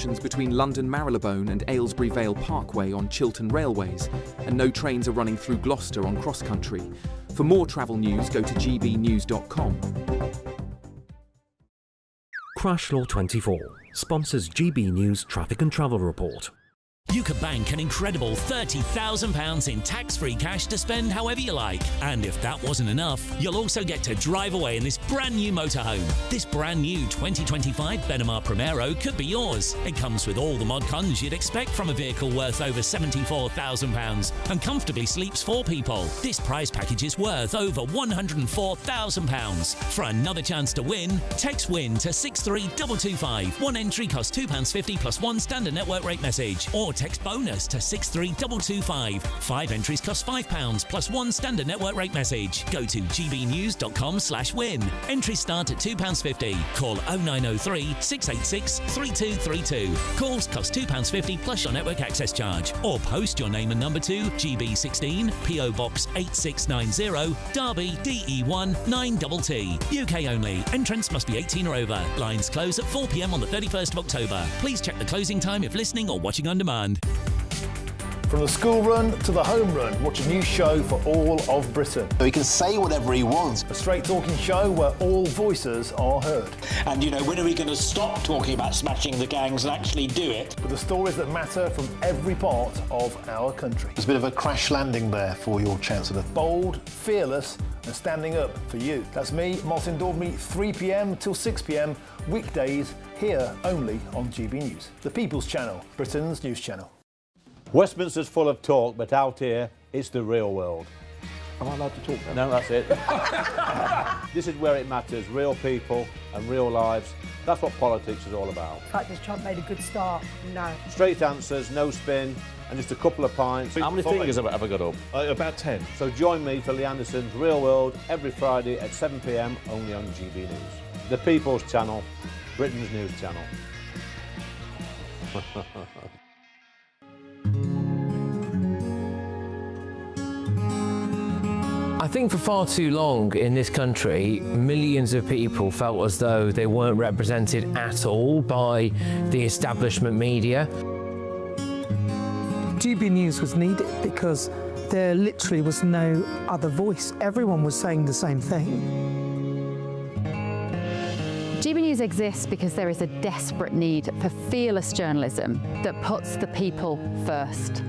between London Marylebone and Aylesbury Vale Parkway on Chiltern Railways, and no trains are running through Gloucester on cross-country. For more travel news, go to gbnews.com. Crash Law 24 sponsors GB News Traffic and Travel Report. You could bank an incredible £30,000 in tax-free cash to spend however you like. And if that wasn't enough, you'll also get to drive away in this brand new motorhome. This brand new 2025 Benamar Primero could be yours. It comes with all the mod cons you'd expect from a vehicle worth over £74,000 and comfortably sleeps 4 people. This prize package is worth over £104,000. For another chance to win, text WIN to 63225. One entry costs £2.50 plus one standard network rate message. Or text bonus to 63225. 5 entries cost £5 plus one standard network rate message. Go to gbnews.com/win. Entries start at £2.50. Call 0903 686 3232. Calls cost £2.50 plus your network access charge. Or post your name and number to GB16 PO Box 8690 Derby DE1 9TT. UK only. Entrance must be 18 or over. Lines close at 4 p.m. on the 31st of October. Please check the closing time if listening or watching on demand. From the school run to the home run, watch a new show for all of Britain. So he can say whatever he wants. A straight talking show where all voices are heard. And, you know, when are we going to stop talking about smashing the gangs and actually do it? With the stories that matter from every part of our country. There's a bit of a crash landing there for your Chancellor. Bold, fearless and standing up for you. That's me, Martin Daubney, 3 p.m. till 6 p.m, weekdays, here only on GB News. The People's Channel, Britain's news channel. Westminster's full of talk, but out here, it's the real world. Am I allowed to talk then? No, that's it. This is where it matters, real people and real lives. That's what politics is all about. In fact, has Trump made a good start? No. Straight answers, no spin, and just a couple of pints. How many fingers have I got up? About 10. So join me for Lee Anderson's Real World every Friday at 7 p.m, only on GB News. The People's Channel, Britain's news channel. I think for far too long in this country, millions of people felt as though they weren't represented at all by the establishment media. GB News was needed because there literally was no other voice. Everyone was saying the same thing. GB News exists because there is a desperate need for fearless journalism that puts the people first.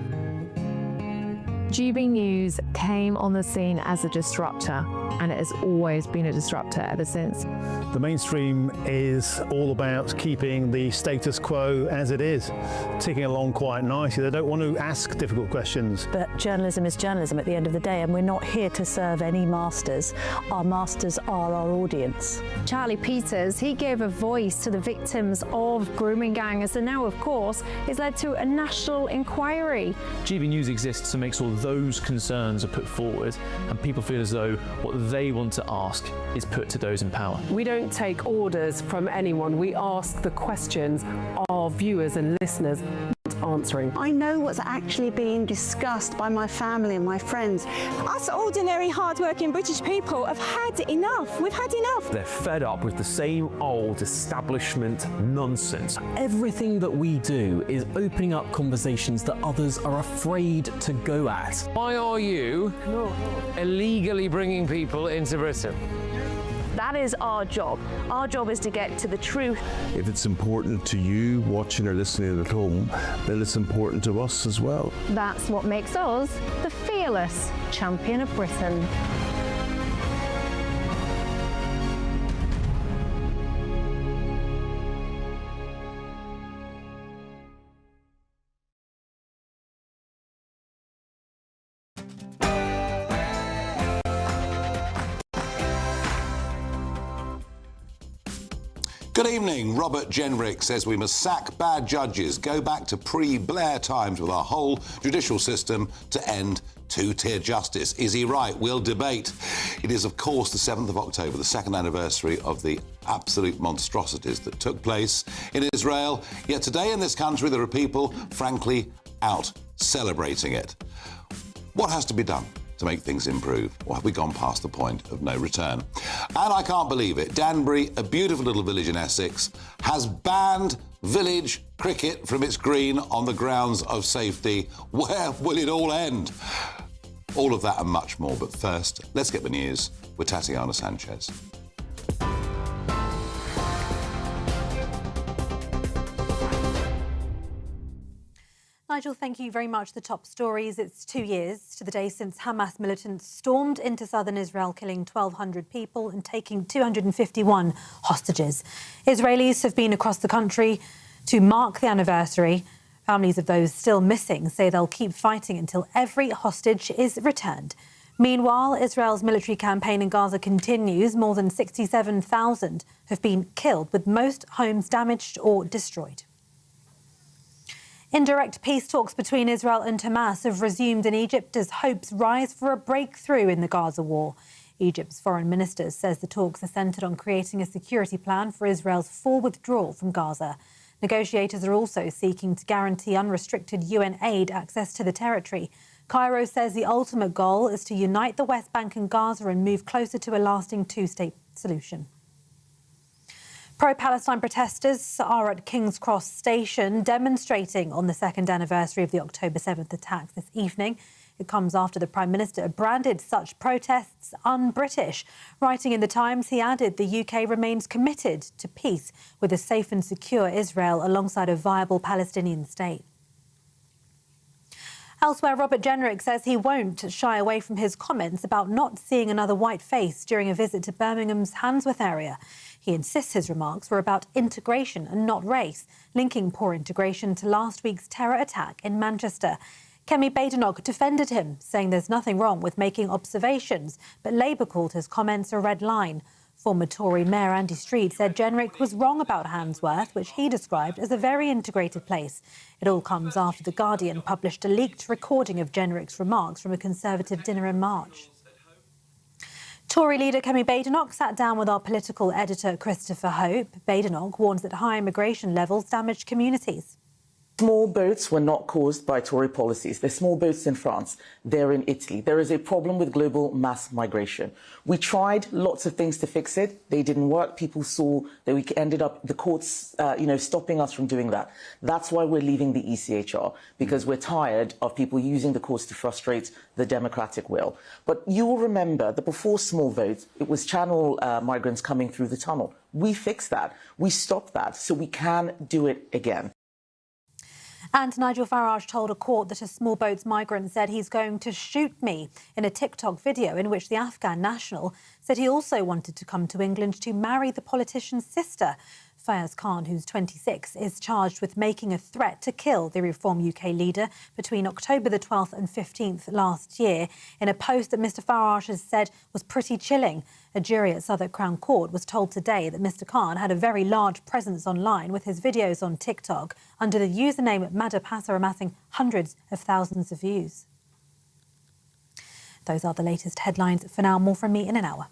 GB News came on the scene as a disruptor, and it has always been a disruptor ever since. The mainstream is all about keeping the status quo as it is, ticking along quite nicely. They don't want to ask difficult questions. But journalism is journalism at the end of the day, and we're not here to serve any masters. Our masters are our audience. Charlie Peters, he gave a voice to the victims of grooming gangs, and now, of course, it's led to a national inquiry. GB News exists to make sure those concerns are put forward and people feel as though what they want to ask is put to those in power. We don't take orders from anyone. We ask the questions our viewers and listeners answering. I know what's actually being discussed by my family and my friends. Us ordinary, hard-working British people have had enough. We've had enough. They're fed up with the same old establishment nonsense. Everything that we do is opening up conversations that others are afraid to go at. Why are you illegally bringing people into Britain? That is our job. Our job is to get to the truth. If it's important to you watching or listening at home, then it's important to us as well. That's what makes us the fearless champion of Britain. Good evening. Robert Jenrick says we must sack bad judges, go back to pre-Blair times with our whole judicial system to end two-tier justice. Is he right? We'll debate. It is, of course, the 7th of October, the second anniversary of the absolute monstrosities that took place in Israel. Yet today in this country, there are people, frankly, out celebrating it. What has to be done to make things improve? Or have we gone past the point of no return? And I can't believe it. Danbury, a beautiful little village in Essex, has banned village cricket from its green on the grounds of safety. Where will it all end? All of that and much more. But first, let's get the news with Tatiana Sanchez. Nigel, thank you very much. The top stories. It's 2 years to the day since Hamas militants stormed into southern Israel, killing 1,200 people and taking 251 hostages. Israelis have been across the country to mark the anniversary. Families of those still missing say they'll keep fighting until every hostage is returned. Meanwhile, Israel's military campaign in Gaza continues. More than 67,000 have been killed, with most homes damaged or destroyed. Indirect peace talks between Israel and Hamas have resumed in Egypt as hopes rise for a breakthrough in the Gaza war. Egypt's foreign minister says the talks are centred on creating a security plan for Israel's full withdrawal from Gaza. Negotiators are also seeking to guarantee unrestricted UN aid access to the territory. Cairo says the ultimate goal is to unite the West Bank and Gaza and move closer to a lasting two-state solution. Pro-Palestine protesters are at King's Cross Station demonstrating on the second anniversary of the October 7th attacks this evening. It comes after the Prime Minister branded such protests un-British. Writing in The Times, he added the UK remains committed to peace with a safe and secure Israel alongside a viable Palestinian state. Elsewhere, Robert Jenrick says he won't shy away from his comments about not seeing another white face during a visit to Birmingham's Handsworth area. He insists his remarks were about integration and not race, linking poor integration to last week's terror attack in Manchester. Kemi Badenoch defended him, saying there's nothing wrong with making observations, but Labour called his comments a red line. Former Tory Mayor Andy Street said Jenrick was wrong about Handsworth, which he described as a very integrated place. It all comes after The Guardian published a leaked recording of Jenrick's remarks from a Conservative dinner in March. Tory leader Kemi Badenoch sat down with our political editor Christopher Hope. Badenoch warns that high immigration levels damage communities. Small boats were not caused by Tory policies. They're small boats in France. They're in Italy. There is a problem with global mass migration. We tried lots of things to fix it. They didn't work. People saw that we ended up, the courts, stopping us from doing that. That's why we're leaving the ECHR, because we're tired of people using the courts to frustrate the democratic will. But you will remember that before small votes, it was Channel migrants coming through the tunnel. We fixed that. We stopped that. So we can do it again. And Nigel Farage told a court that a small boat's migrant said he's going to shoot me in a TikTok video in which the Afghan national said he also wanted to come to England to marry the politician's sister. Fayez Khan, who's 26, is charged with making a threat to kill the Reform UK leader between October the 12th and 15th last year in a post that Mr Farage has said was pretty chilling. A jury at Southwark Crown Court was told today that Mr Khan had a very large presence online with his videos on TikTok under the username Madapasa amassing hundreds of thousands of views. Those are the latest headlines. For now, more from me in an hour.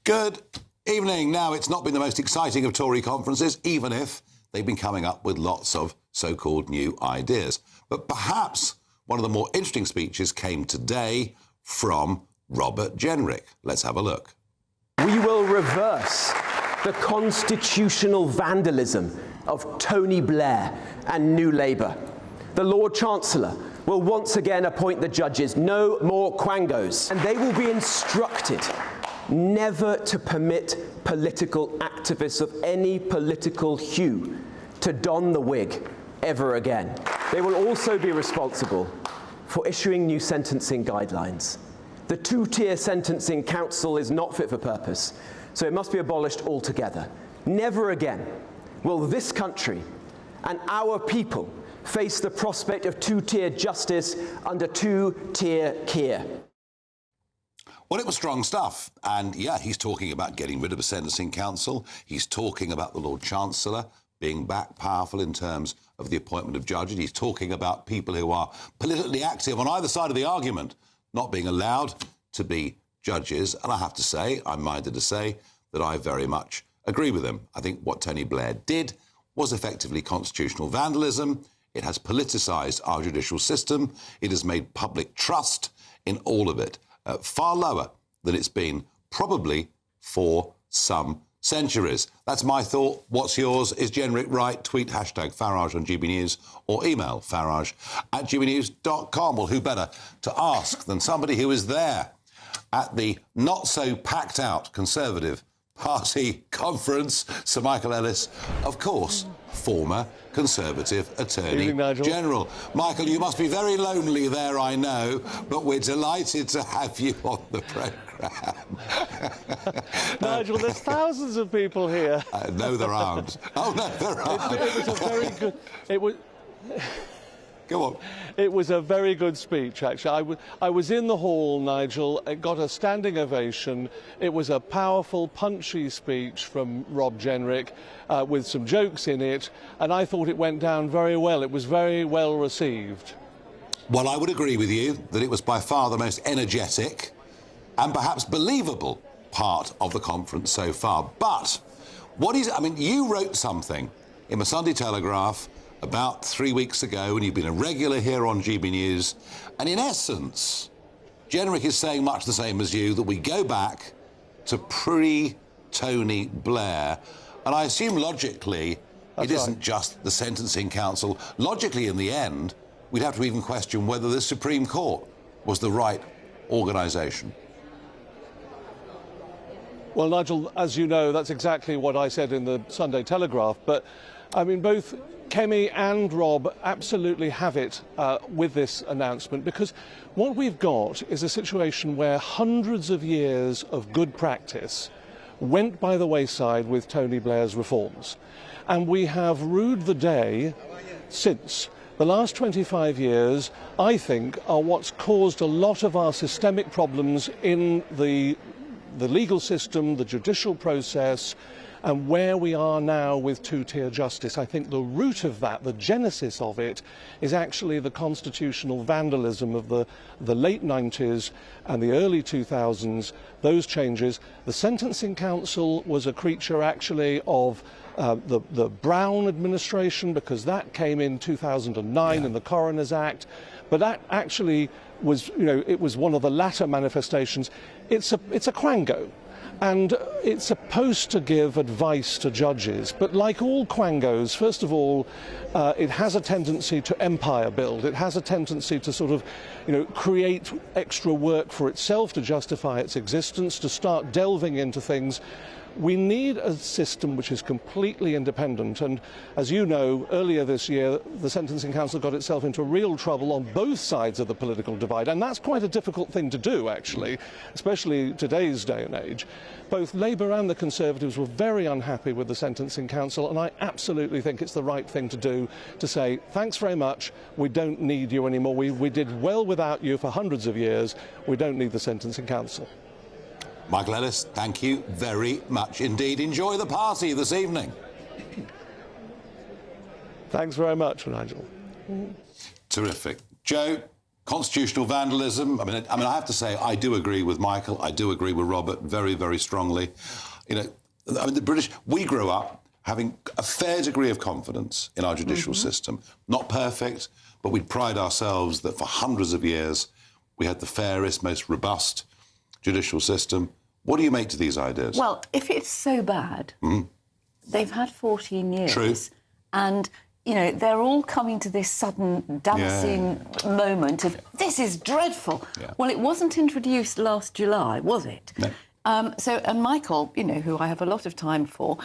Good evening. Now, it's not been the most exciting of Tory conferences, even if they've been coming up with lots of so-called new ideas. But perhaps one of the more interesting speeches came today from Robert Jenrick. Let's have a look. We will reverse the constitutional vandalism of Tony Blair and New Labour. The Lord Chancellor will once again appoint the judges. No more quangos. And they will be instructed never to permit political activists of any political hue to don the wig ever again. They will also be responsible for issuing new sentencing guidelines. The two-tier sentencing council is not fit for purpose, so it must be abolished altogether. Never again will this country and our people face the prospect of two-tier justice under two-tier Keir. Well, it was strong stuff. And, yeah, he's talking about getting rid of a sentencing council. He's talking about the Lord Chancellor being back powerful in terms of the appointment of judges. He's talking about people who are politically active on either side of the argument not being allowed to be judges. And I have to say, I'm minded to say, that I very much agree with him. I think what Tony Blair did was effectively constitutional vandalism. It has politicised our judicial system. It has made public trust in all of it far lower than it's been probably for some centuries. That's my thought. What's yours? Is Jenrick right? Tweet hashtag Farage on GB News or email farage@gbnews.com. Well, who better to ask than somebody who is there at the not-so-packed-out Conservative Party conference, Sir Michael Ellis, of course, former Conservative Attorney General. Michael, you must be very lonely there, I know, but we're delighted to have you on the programme. Nigel, there's thousands of people here. No, there aren't. Oh, no, there aren't. It was a very good... It was... Go on. It was a very good speech, actually. I was in the hall, Nigel. It got a standing ovation. It was a powerful, punchy speech from Rob Jenrick with some jokes in it, and I thought it went down very well. It was very well received. Well, I would agree with you that it was by far the most energetic and perhaps believable part of the conference so far. But what is... I mean, you wrote something in the Sunday Telegraph about 3 weeks ago, and you've been a regular here on GB News, and in essence, Jenrick is saying much the same as you, that we go back to pre-Tony Blair, and I assume logically it isn't just the Sentencing Council. Logically, in the end, we'd have to even question whether the Supreme Court was the right organisation. Well, Nigel, as you know, that's exactly what I said in the Sunday Telegraph, but, I mean, both Kemi and Rob absolutely have it with this announcement, because what we've got is a situation where hundreds of years of good practice went by the wayside with Tony Blair's reforms. And we have rued the day since. The last 25 years, I think, are what's caused a lot of our systemic problems in the legal system, the judicial process, and where we are now with two-tier justice. I think the root of that, the genesis of it, is actually the constitutional vandalism of the late 90s and the early 2000s, those changes. The Sentencing Council was a creature actually of the Brown administration, because that came in 2009 in the Coroners Act, but that actually was, you know, it was one of the latter manifestations. It's a quango. And it's supposed to give advice to judges. But like all quangos, first of all, it has a tendency to empire build. It has a tendency to sort of, you know, create extra work for itself to justify its existence, to start delving into things. We need a system which is completely independent, and as you know, earlier this year the Sentencing Council got itself into real trouble on both sides of the political divide, and that's quite a difficult thing to do, actually, especially today's day and age. Both Labour and the Conservatives were very unhappy with the Sentencing Council, and I absolutely think it's the right thing to do, to say thanks very much, we don't need you anymore, we did well without you for hundreds of years, we don't need the Sentencing Council. Michael Ellis, thank you very much indeed. Enjoy the party this evening. Thanks very much, Nigel. Terrific. Joe, constitutional vandalism. I mean, I have to say, I do agree with Michael. I do agree with Robert very, very strongly. You know, I mean, the British, we grew up having a fair degree of confidence in our judicial system. Not perfect, but we pride ourselves that for hundreds of years we had the fairest, most robust judicial system. What do you make to these ideas? Well, if it's so bad, they've had 14 years. True. And, you know, they're all coming to this sudden dancing moment of, this is dreadful. Yeah. Well, it wasn't introduced last July, was it? No. And Michael, you know, who I have a lot of time for,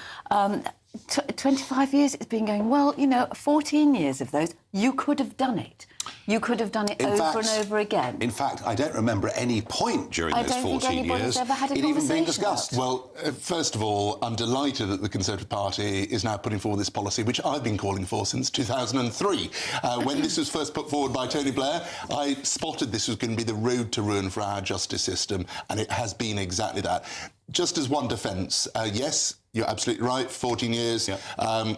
25 years it's been going, well, you know, 14 years of those, you could have done it. You could have done it over and over again. In fact, I don't remember at any point during those 14 years it even being discussed. Well, first of all, I'm delighted that the Conservative Party is now putting forward this policy, which I've been calling for since 2003. When this was first put forward by Tony Blair, I spotted this was going to be the road to ruin for our justice system, and it has been exactly that. Just as one defence, yes, You're absolutely right. 14 years.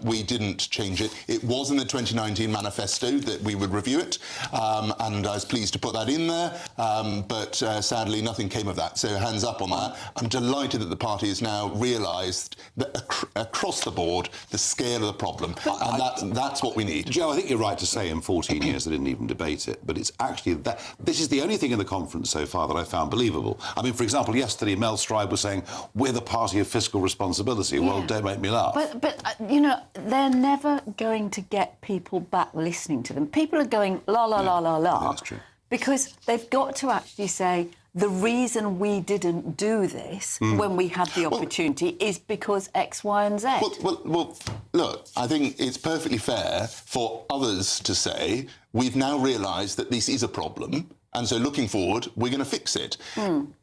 We didn't change it. It was in the 2019 manifesto that we would review it, and I was pleased to put that in there. But sadly, nothing came of that. So hands up on that. I'm delighted that the party has now realised that across the board the scale of the problem, and that's what we need. Joe, I think you're right to say in 14 years they didn't even debate it, but it's actually that this is the only thing in the conference so far that I found believable. I mean, for example, yesterday Mel Stride was saying we're the party of fiscal responsibility. Well, don't make me laugh. But you know, they're never going to get people back listening to them. People are going la la la la la. That's true. Because they've got to actually say the reason we didn't do this when we had the opportunity is because X, Y, and Z. Well, look, I think it's perfectly fair for others to say we've now realised that this is a problem. And so, looking forward, we're going to fix it.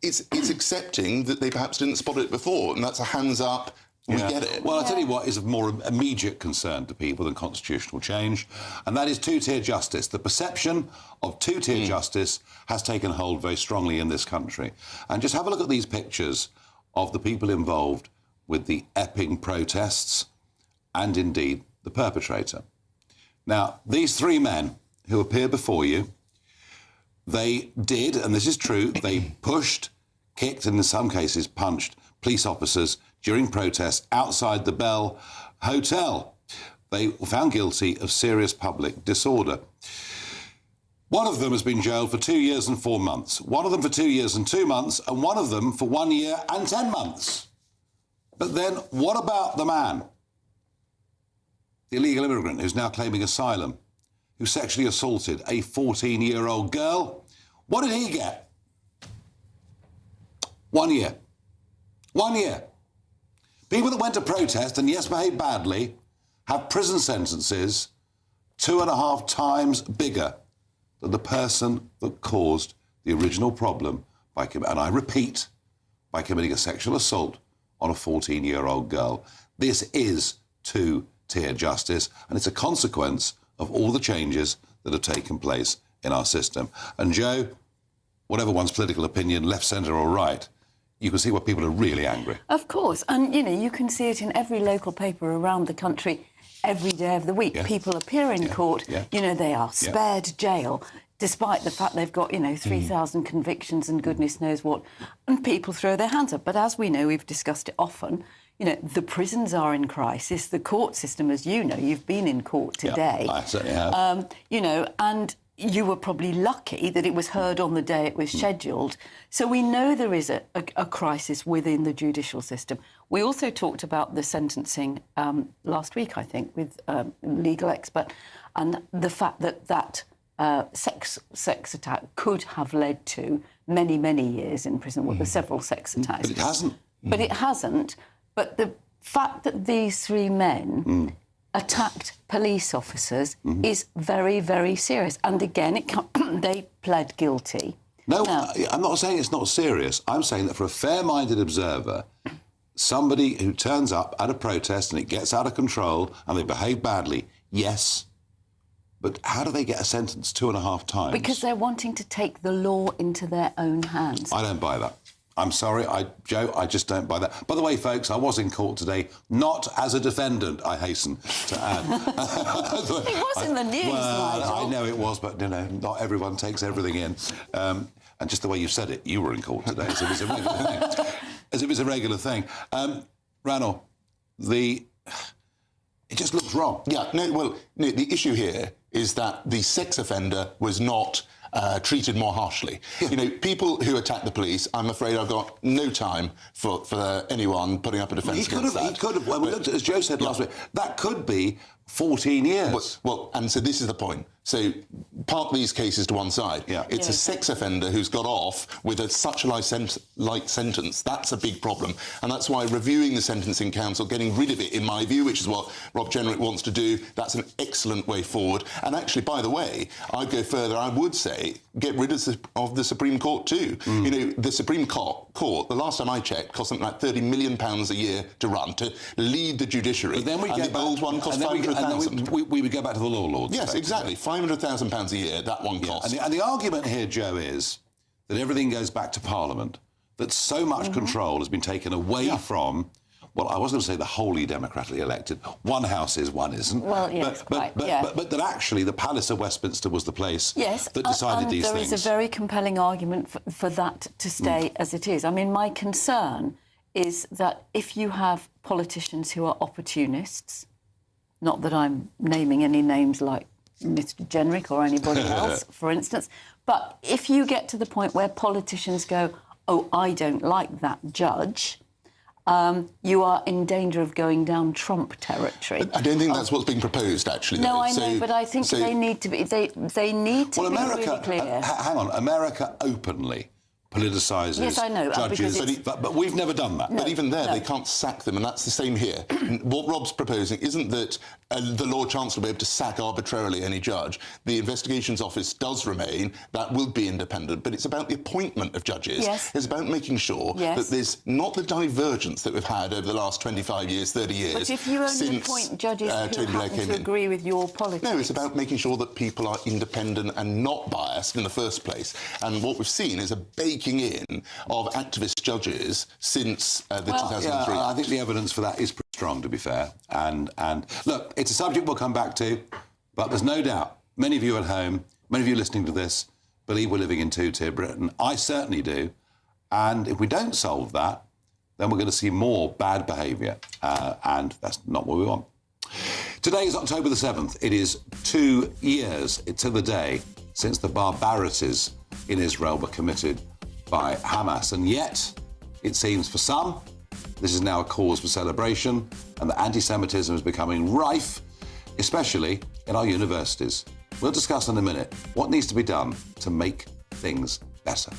It's accepting that they perhaps didn't spot it before, and that's a hands up. We get it. Well, I'll tell you what is of more immediate concern to people than constitutional change, and that is two-tier justice. The perception of two-tier justice has taken hold very strongly in this country. And just have a look at these pictures of the people involved with the Epping protests and, indeed, the perpetrator. Now, these three men who appear before you, they did, and this is true, they pushed, kicked, and in some cases punched police officers during protests outside the Bell Hotel. They were found guilty of serious public disorder. One of them has been jailed for 2 years and 4 months, one of them for 2 years and 2 months, and one of them for 1 year and 10 months. But then what about the man, the illegal immigrant who's now claiming asylum, who sexually assaulted a 14-year-old girl? What did he get? 1 year. 1 year. People that went to protest and, yes, behaved badly have prison sentences 2.5 times bigger than the person that caused the original problem by, and I repeat, by committing a sexual assault on a 14-year-old girl. This is two-tier justice, and it's a consequence of all the changes that have taken place in our system. And, Joe, whatever one's political opinion, left, centre or right, you can see why people are really angry. Of course. And, you know, you can see it in every local paper around the country every day of the week. People appear in court, you know, they are spared jail, despite the fact they've got, you know, 3,000 convictions and goodness knows what, and people throw their hands up. But as we know, we've discussed it often, you know, the prisons are in crisis, the court system, as you know, you've been in court today. I certainly have. You know, and you were probably lucky that it was heard on the day it was scheduled. So we know there is a crisis within the judicial system. We also talked about the sentencing last week, I think, with a legal expert, and the fact that sex attack could have led to many, many years in prison. Well, there's several sex attacks. But it hasn't. But it hasn't. But the fact that these three men attacked police officers is very, very serious. And again, they pled guilty. No, I'm not saying it's not serious. I'm saying that for a fair-minded observer, somebody who turns up at a protest and it gets out of control and they behave badly, yes, but how do they get a sentence 2.5 times? Because they're wanting to take the law into their own hands. I don't buy that. I'm sorry, Joe, I just don't buy that. By the way, folks, I was in court today, not as a defendant, I hasten to add. It was in the news, Nigel. I know it was, but, you know, not everyone takes everything in. And just the way you said it, you were in court today, as if it's a regular thing. As if it's a regular thing. Ranul, it just looks wrong. Yeah, no, the issue here is that the sex offender was not treated more harshly. You know, people who attack the police, I'm afraid I've got no time for anyone putting up a defence against that. He could have, well, as Joe said last week, that could be 14 years. Well, and so this is the point. So park these cases to one side. It's a sex offender who's got off with such a light sentence. That's a big problem. And that's why reviewing the Sentencing Council, getting rid of it, in my view, which is what Rob Jenrick wants to do, that's an excellent way forward. And actually, by the way, I'd go further. I would say get rid of the Supreme Court too. You know, the Supreme Court, the last time I checked, cost something like £30 million a year to run, to lead the judiciary. But then we get the old one cost £500,000. We would go back to the law lords. Yes, exactly. £500,000 a year, that one costs. And the argument here, Joe, is that everything goes back to Parliament, that so much control has been taken away from well, I was going to say the wholly democratically elected. One house is, one isn't. Well, yes, but that actually the Palace of Westminster was the place that decided these things. There is a very compelling argument for that to stay as it is. I mean, my concern is that if you have politicians who are opportunists, not that I'm naming any names like Mr. Jenrick or anybody else, for instance, but if you get to the point where politicians go, oh, I don't like that judge, you are in danger of going down Trump territory. I don't think that's what's being proposed, actually. No, though. I know, but I think they need to be. They need to be really clear. Hang on, America openly politicises judges, but we've never done that. No, but even there, they can't sack them, and that's the same here. What Rob's proposing isn't that the Lord Chancellor will be able to sack arbitrarily any judge. The Investigations Office does remain. That will be independent, but it's about the appointment of judges. Yes. It's about making sure that there's not the divergence that we've had over the last 25 years, 30 years. But if you only appoint judges who happen to agree with your politics... No, it's about making sure that people are independent and not biased in the first place. And what we've seen is a baking in of activist judges since the 2003. I think the evidence for that is pretty strong, to be fair. And look, it's a subject we'll come back to, but there's no doubt many of you at home, many of you listening to this, believe we're living in two-tier Britain. I certainly do. And if we don't solve that, then we're going to see more bad behaviour, and that's not what we want. Today is October the 7th. It is 2 years to the day since the barbarities in Israel were committed by Hamas, and yet, it seems for some, this is now a cause for celebration, and that anti-Semitism is becoming rife, especially in our universities. We'll discuss in a minute what needs to be done to make things better.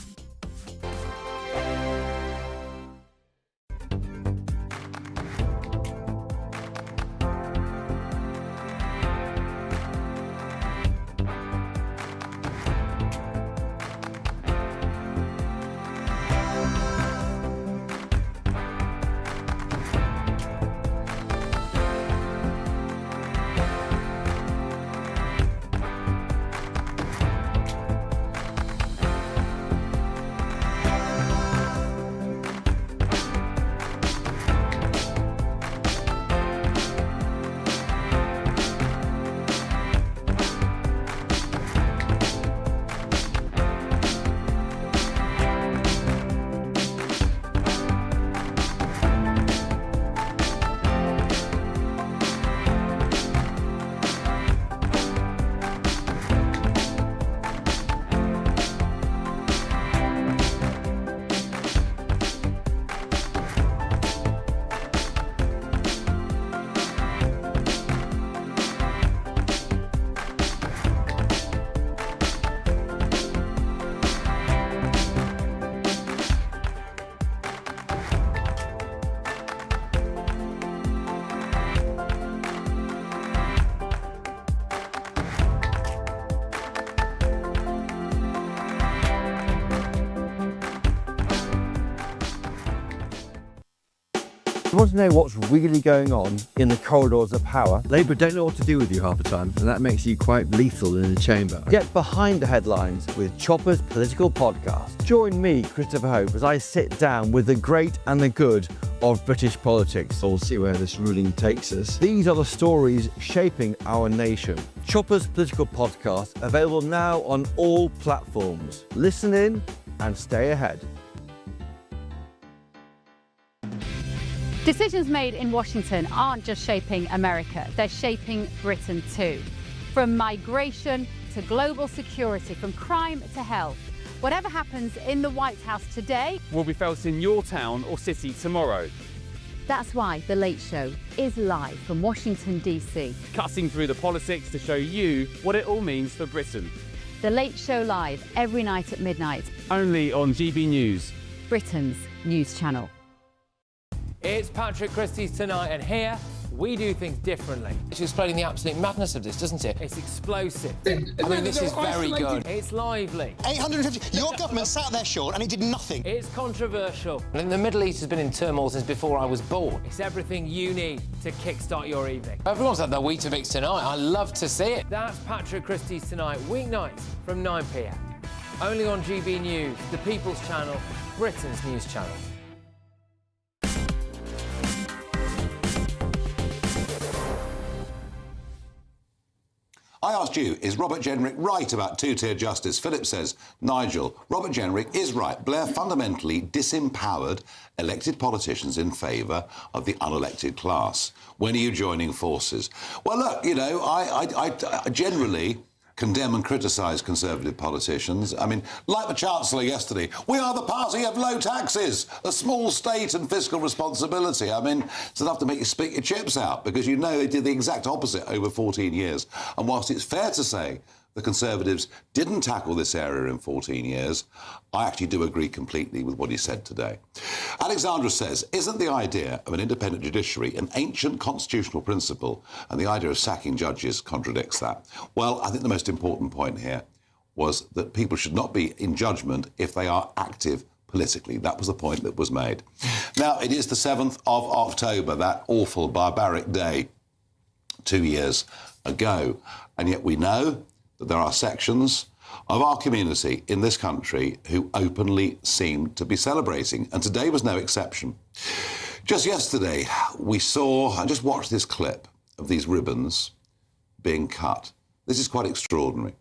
You want to know what's really going on in the corridors of power? Labour don't know what to do with you half the time, and that makes you quite lethal in the chamber. Get behind the headlines with Chopper's Political Podcast. Join me, Christopher Hope, as I sit down with the great and the good of British politics. We'll see where this ruling takes us. These are the stories shaping our nation. Chopper's Political Podcast, available now on all platforms. Listen in and stay ahead. Decisions made in Washington aren't just shaping America, they're shaping Britain too. From migration to global security, from crime to health. Whatever happens in the White House today will be felt in your town or city tomorrow. That's why The Late Show is live from Washington, D.C. Cutting through the politics to show you what it all means for Britain. The Late Show live every night at midnight. Only on GB News, Britain's news channel. It's Patrick Christie's Tonight, and here we do things differently. It's explaining the absolute madness of this, doesn't it? It's explosive. I mean, this is very good. It's lively. 850. Your government sat there, Sean, and it did nothing. It's controversial. And the Middle East has been in turmoil since before I was born. It's everything you need to kickstart your evening. Everyone's had their Weetabix tonight. I love to see it. That's Patrick Christie's Tonight, weeknights from 9 p.m. Only on GB News, the People's Channel, Britain's news channel. I asked you, is Robert Jenrick right about two-tier justice? Philip says, Nigel, Robert Jenrick is right. Blair fundamentally disempowered elected politicians in favour of the unelected class. When are you joining forces? Well, look, you know, I generally condemn and criticise Conservative politicians. I mean, like the Chancellor yesterday, we are the party of low taxes, a small state and fiscal responsibility. I mean, it's enough to make you spit your chips out, because you know they did the exact opposite over 14 years. And whilst it's fair to say the Conservatives didn't tackle this area in 14 years, I actually do agree completely with what he said today. Alexandra says, isn't the idea of an independent judiciary an ancient constitutional principle, and the idea of sacking judges contradicts that? Well, I think the most important point here was that people should not be in judgment if they are active politically. That was the point that was made. Now, it is the 7th of October, that awful, barbaric day 2 years ago, and yet we know that there are sections of our community in this country who openly seem to be celebrating, and today was no exception. Just yesterday, we saw, and just watched this clip of these ribbons being cut. This is quite extraordinary.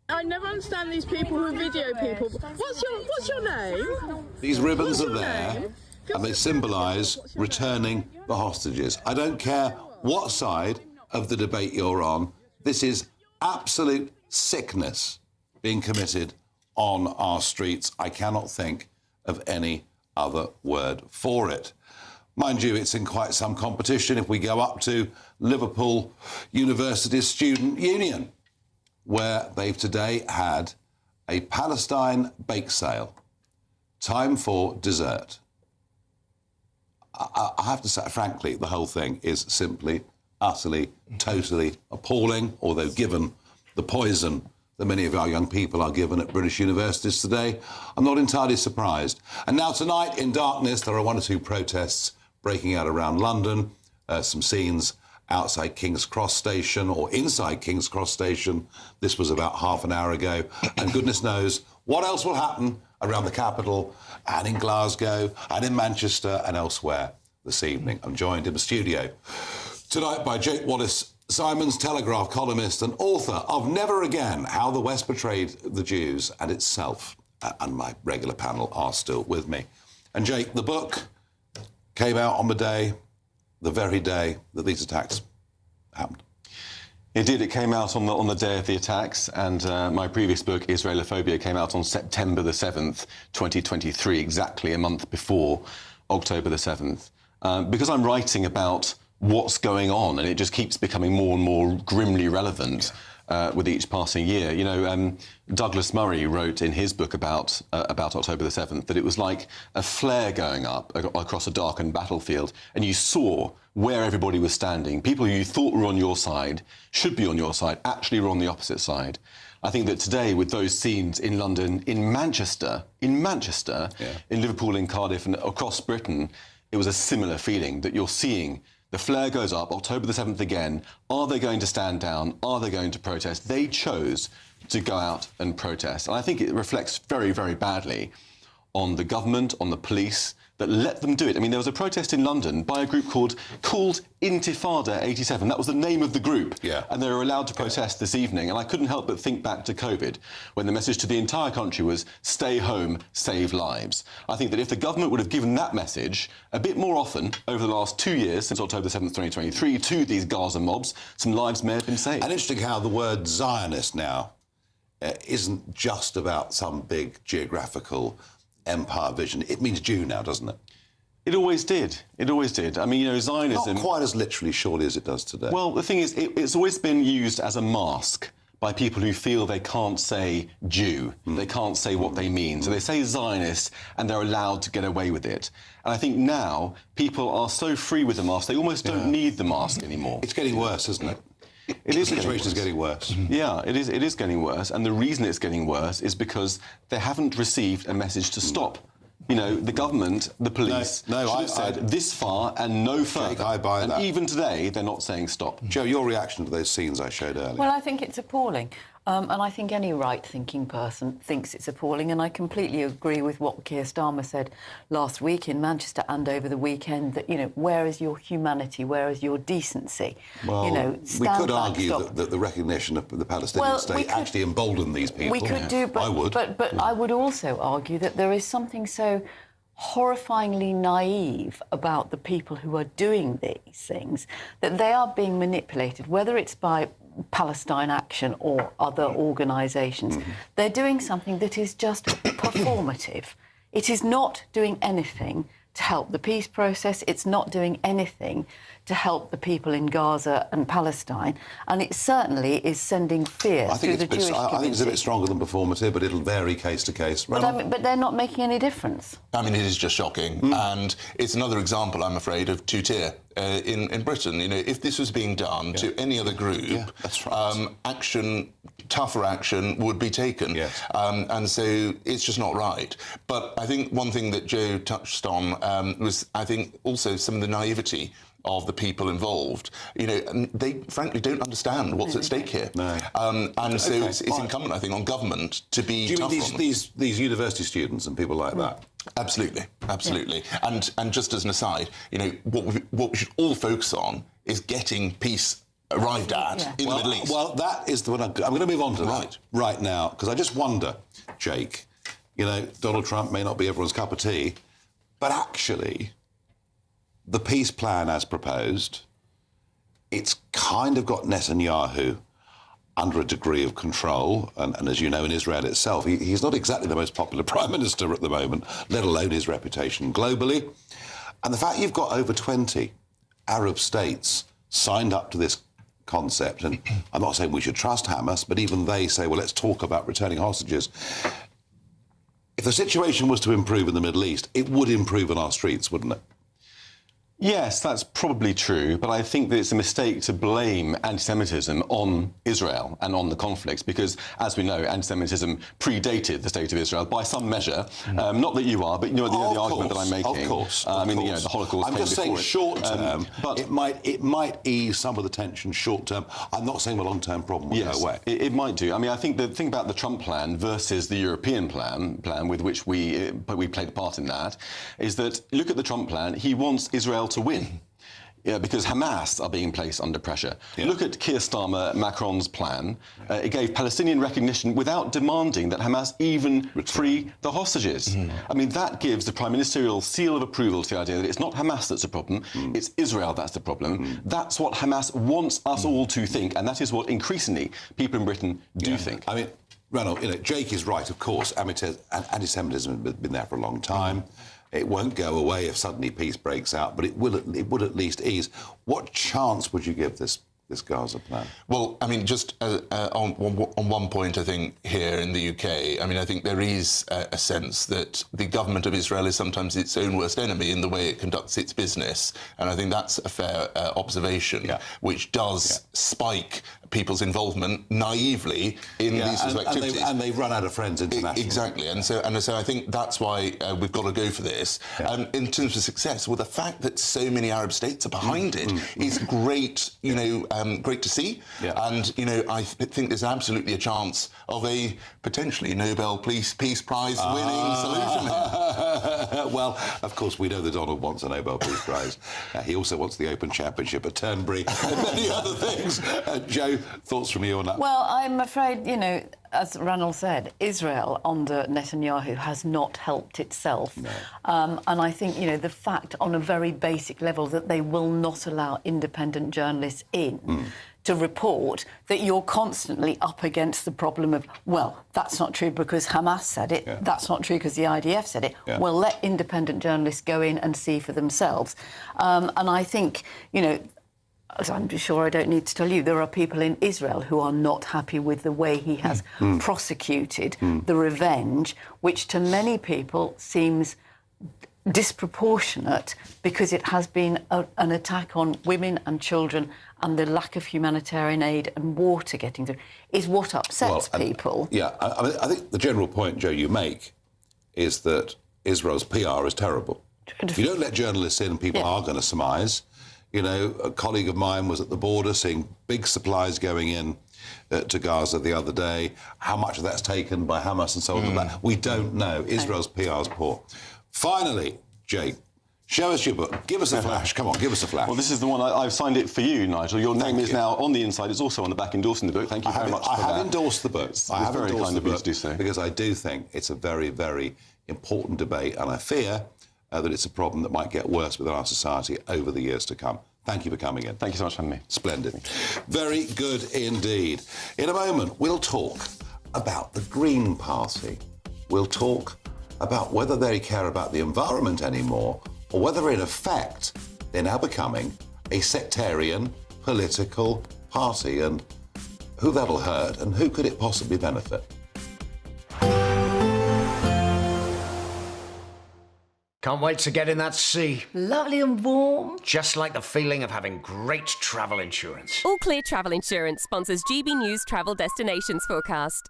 I never understand these people who video people. What's your name? These ribbons are there, and they symbolise returning the hostages. I don't care what side of the debate you're on, this is absolute sickness being committed on our streets. I cannot think of any other word for it. Mind you, it's in quite some competition if we go up to Liverpool University Student Union, where they've today had a Palestine bake sale. Time for dessert. I have to say, frankly, the whole thing is simply, utterly, totally appalling, although given the poison that many of our young people are given at British universities today, I'm not entirely surprised. And now tonight, in darkness, there are 1 or 2 protests breaking out around London, some scenes outside King's Cross Station or inside King's Cross Station. This was about half an hour ago. And goodness knows what else will happen around the capital and in Glasgow and in Manchester and elsewhere this evening. I'm joined in the studio tonight by Jake Wallace-Simons, Telegraph columnist and author of Never Again, How the West Betrayed the Jews and Itself. And my regular panel are still with me. And Jake, the book came out on the very day that these attacks happened. Indeed, it came out on the day of the attacks, and my previous book, Israelophobia, came out on September the 7th, 2023, exactly a month before October the 7th. Because I'm writing about what's going on, and it just keeps becoming more and more grimly relevant with each passing year. You know, Douglas Murray wrote in his book about October the 7th that it was like a flare going up across a darkened battlefield, and you saw where everybody was standing. People who you thought were on your side, should be on your side, actually were on the opposite side. I think that today, with those scenes in London, in Manchester, in Liverpool, in Cardiff, and across Britain, it was a similar feeling that you're seeing. The flare goes up, October the 7th again. Are they going to stand down? Are they going to protest? They chose to go out and protest. And I think it reflects very, very badly on the government, on the police, that let them do it. I mean, there was a protest in London by a group called Intifada 87. That was the name of the group. Yeah. And they were allowed to protest this evening. And I couldn't help but think back to COVID, when the message to the entire country was, stay home, save lives. I think that if the government would have given that message a bit more often over the last 2 years, since October 7th, 2023, to these Gaza mobs, some lives may have been saved. And interesting how the word Zionist now isn't just about some big geographical empire vision. It means Jew now, doesn't it? It always did. It always did. I mean, you know, Zionism... Not quite as literally, surely, as it does today. Well, the thing is, it's always been used as a mask by people who feel they can't say Jew, they can't say what they mean. So they say Zionist, and they're allowed to get away with it. And I think now people are so free with the mask, they almost don't need the mask anymore. It's getting worse, isn't it? It is. The situation is getting worse. Yeah, it is. It is getting worse, and the reason it's getting worse is because they haven't received a message to stop. You know, the government, the police, should have said this far and no further. Jake, I buy that. And even today, they're not saying stop. Jo, your reaction to those scenes I showed earlier? Well, I think it's appalling. And I think any right-thinking person thinks it's appalling, and I completely agree with what Keir Starmer said last week in Manchester and over the weekend, that, you know, where is your humanity, where is your decency? Well, you know, we could argue that the recognition of the Palestinian state actually emboldened these people. We could do, but I would. But I would also argue that there is something so horrifyingly naive about the people who are doing these things, that they are being manipulated, whether it's by Palestine Action or other organisations. They're doing something that is just performative. It is not doing anything to help the peace process. It's not doing anything to help the people in Gaza and Palestine, and it certainly is sending fear through the Jewish community. I think it's a bit stronger than performative, but it'll vary case to case. But they're not making any difference. I mean, it is just shocking, and it's another example, I'm afraid, of two-tier in Britain. You know, if this was being done to any other group, that's right. Tougher action would be taken. Yes. And so it's just not right. But I think one thing that Joe touched on was, I think, also some of the naivety of the people involved. You know, they frankly don't understand what's at stake here. No. And so it's incumbent, I think, on government to be tough on them. Do you mean these university students and people like that? Absolutely, absolutely. Yeah. And just as an aside, you know, what we should all focus on is getting peace arrived at in the Middle East. Well, that is the one I'm going to move on to that right now, because I just wonder, Jake, you know, Donald Trump may not be everyone's cup of tea, but actually, the peace plan as proposed, it's kind of got Netanyahu under a degree of control, and as you know, in Israel itself, he's not exactly the most popular prime minister at the moment, let alone his reputation globally. And the fact you've got over 20 Arab states signed up to this concept, and I'm not saying we should trust Hamas, but even they say, well, let's talk about returning hostages. If the situation was to improve in the Middle East, it would improve on our streets, wouldn't it? Yes, that's probably true, but I think that it's a mistake to blame anti-Semitism on Israel and on the conflicts, because, as we know, anti-Semitism predated the State of Israel by some measure. Not that you are, but you know the argument that I'm making. Of course. I mean, you know, the Holocaust. I'm just saying short term, but it might ease some of the tension short term. I'm not saying the long term problem will go away. It might do. I mean, I think the thing about the Trump plan versus the European plan with which we played a part in that, is that look at the Trump plan. He wants Israel to win. Yeah, because Hamas are being placed under pressure. Yeah. Look at Keir Starmer, Macron's plan. It gave Palestinian recognition without demanding that Hamas even free the hostages. I mean, that gives the prime ministerial seal of approval to the idea that it's not Hamas that's the problem, it's Israel that's the problem. That's what Hamas wants us all to think, and that is what increasingly people in Britain do think. I mean, Ranald, you know, Jake is right, of course. Anti-Semitism has been there for a long time. It won't go away if suddenly peace breaks out, but it would at least ease. What chance would you give this Gaza plan? Well, I mean, just on one point, I think, here in the UK, I mean, I think there is a sense that the government of Israel is sometimes its own worst enemy in the way it conducts its business. And I think that's a fair observation, which does spike people's involvement naively in these sorts of activities. And they've run out of friends internationally. Exactly. And so I think that's why we've got to go for this. In terms of success, well, the fact that so many Arab states are behind it is great, you know, great to see. And, you know, I think there's absolutely a chance of a potentially Nobel Peace Prize winning solution here. Well, of course, we know that Donald wants a Nobel Peace Prize. He also wants the Open Championship at Turnberry and many other things. Joe, thoughts from you on that? Well, I'm afraid, you know, as Ranald said, Israel under Netanyahu has not helped itself. No. And I think, you know, the fact on a very basic level that they will not allow independent journalists in to report, that you're constantly up against the problem of, well, that's not true because Hamas said it, that's not true because the IDF said it. Well, let independent journalists go in and see for themselves. And I think, you know, as I'm sure I don't need to tell you, there are people in Israel who are not happy with the way he has prosecuted the revenge, which to many people seems disproportionate because it has been an attack on women and children, and the lack of humanitarian aid and water getting through is what upsets people. I mean, I think the general point, Joe, you make is that Israel's PR is terrible. You don't let journalists in and people are going to surmise. You know, a colleague of mine was at the border seeing big supplies going in. to Gaza the other day. How much of that's taken by Hamas and so on? We don't know. Israel's PR is poor. Finally, Jake, show us your book. Give us a flash. Come on, give us a flash. Well, this is the one. I've signed it for you, Nigel. Your name is now on the inside. It's also on the back endorsing the book. Thank you very much for that. I have endorsed the book. I have very endorsed kind the of you book to do so. because I do think it's a very, very important debate, and I fear that it's a problem that might get worse within our society over the years to come. Thank you for coming in. Thank you so much for having me. Splendid. Very good indeed. In a moment, we'll talk about the Green Party. We'll talk about whether they care about the environment anymore, or whether, in effect, they're now becoming a sectarian political party, and who that'll hurt and who could it possibly benefit. Can't wait to get in that sea. Lovely and warm. Just like the feeling of having great travel insurance. All Clear Travel Insurance sponsors GB News Travel Destinations Forecast.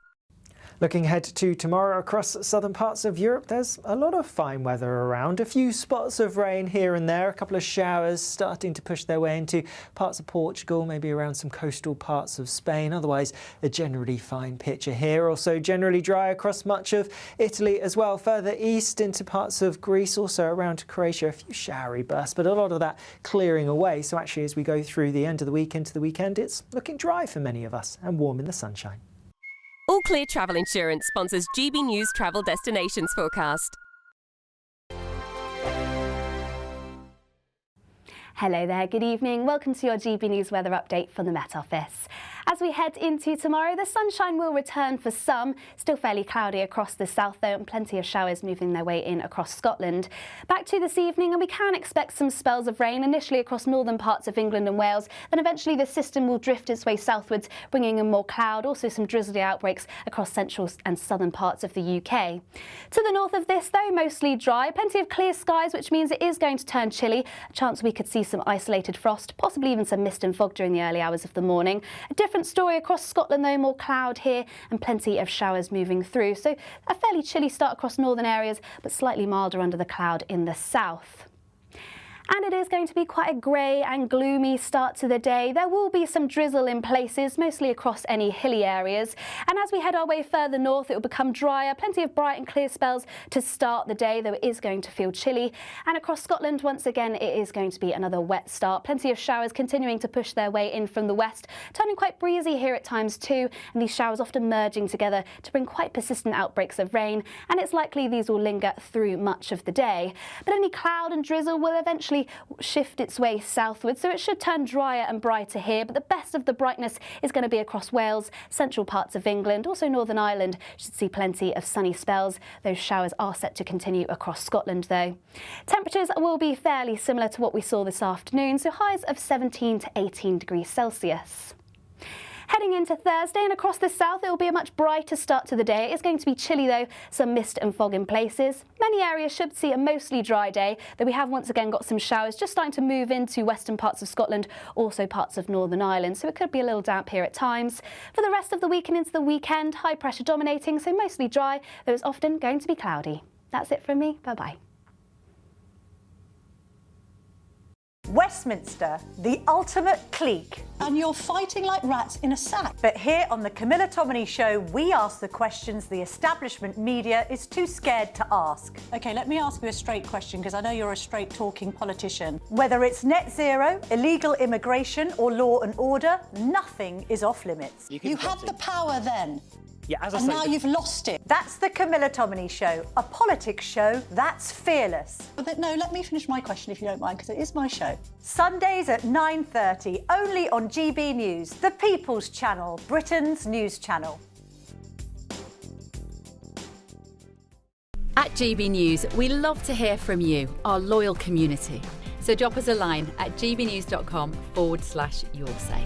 Looking ahead to tomorrow across southern parts of Europe, there's a lot of fine weather around. A few spots of rain here and there, a couple of showers starting to push their way into parts of Portugal, maybe around some coastal parts of Spain. Otherwise, a generally fine picture here. Also generally dry across much of Italy as well. Further east into parts of Greece, also around Croatia, a few showery bursts, but a lot of that clearing away. So actually, as we go through the end of the week into the weekend, it's looking dry for many of us and warm in the sunshine. All Clear Travel Insurance sponsors GB News Travel Destinations Forecast. Hello there, good evening. Welcome to your GB News weather update from the Met Office. As we head into tomorrow, the sunshine will return for some. Still fairly cloudy across the south though, and plenty of showers moving their way in across Scotland. Back to this evening, and we can expect some spells of rain initially across northern parts of England and Wales. Then eventually the system will drift its way southwards, bringing in more cloud, also some drizzly outbreaks across central and southern parts of the UK. To the north of this though, mostly dry, plenty of clear skies, which means it is going to turn chilly. A chance we could see some isolated frost, possibly even some mist and fog during the early hours of the morning. A different story across Scotland though, more cloud here and plenty of showers moving through. So a fairly chilly start across northern areas, but slightly milder under the cloud in the south. And it is going to be quite a grey and gloomy start to the day. There will be some drizzle in places, mostly across any hilly areas. And as we head our way further north, it will become drier. Plenty of bright and clear spells to start the day, though it is going to feel chilly. And across Scotland, once again, it is going to be another wet start. Plenty of showers continuing to push their way in from the west, turning quite breezy here at times too. And these showers often merging together to bring quite persistent outbreaks of rain. And it's likely these will linger through much of the day. But any cloud and drizzle will eventually shift its way southward, so it should turn drier and brighter here, but the best of the brightness is going to be across Wales, central parts of England, also Northern Ireland should see plenty of sunny spells. Those showers are set to continue across Scotland though. Temperatures will be fairly similar to what we saw this afternoon, so highs of 17 to 18 degrees Celsius. Heading into Thursday and across the south, it will be a much brighter start to the day. It's going to be chilly though, some mist and fog in places. Many areas should see a mostly dry day, though we have once again got some showers just starting to move into western parts of Scotland, also parts of Northern Ireland, so it could be a little damp here at times. For the rest of the week and into the weekend, high pressure dominating, so mostly dry, though it's often going to be cloudy. That's it from me, bye-bye. Westminster, the ultimate clique. And you're fighting like rats in a sack. But here on the Camilla Tominey Show, we ask the questions the establishment media is too scared to ask. OK, let me ask you a straight question, because I know you're a straight-talking politician. Whether it's net zero, illegal immigration or law and order, nothing is off-limits. You had the power then. Yeah, as I and say, now you've lost it. That's the Camilla Tominey Show, a politics show that's fearless. But no, let me finish my question if you don't mind, because it is my show. Sundays at 9:30, only on GB News, the People's Channel, Britain's news channel. At GB News, we love to hear from you, our loyal community. So drop us a line at gbnews.com/yoursay.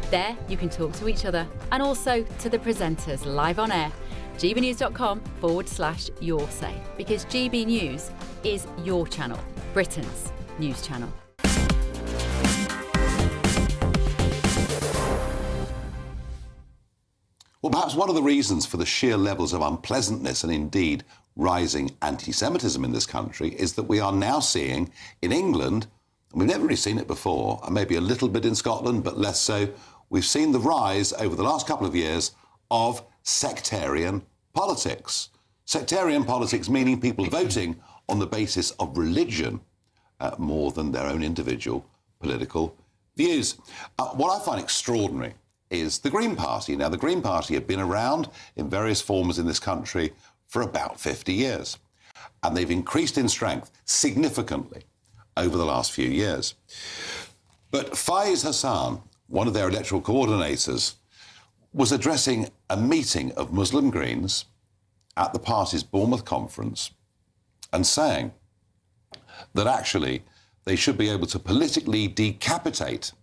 There you can talk to each other and also to the presenters live on air. gbnews.com/yoursay, because GB News is your channel, Britain's news channel. Well, perhaps one of the reasons for the sheer levels of unpleasantness and indeed rising anti-Semitism in this country is that we are now seeing in England, and we've never really seen it before, and maybe a little bit in Scotland, but less so, we've seen the rise over the last couple of years of sectarian politics. Sectarian politics meaning people voting on the basis of religion more than their own individual political views. What I find extraordinary is the Green Party. Now, the Green Party have been around in various forms in this country for about 50 years, and they've increased in strength significantly over the last few years. But Faiz Hassan, one of their electoral coordinators, was addressing a meeting of Muslim Greens at the party's Bournemouth conference and saying that actually they should be able to politically decapitate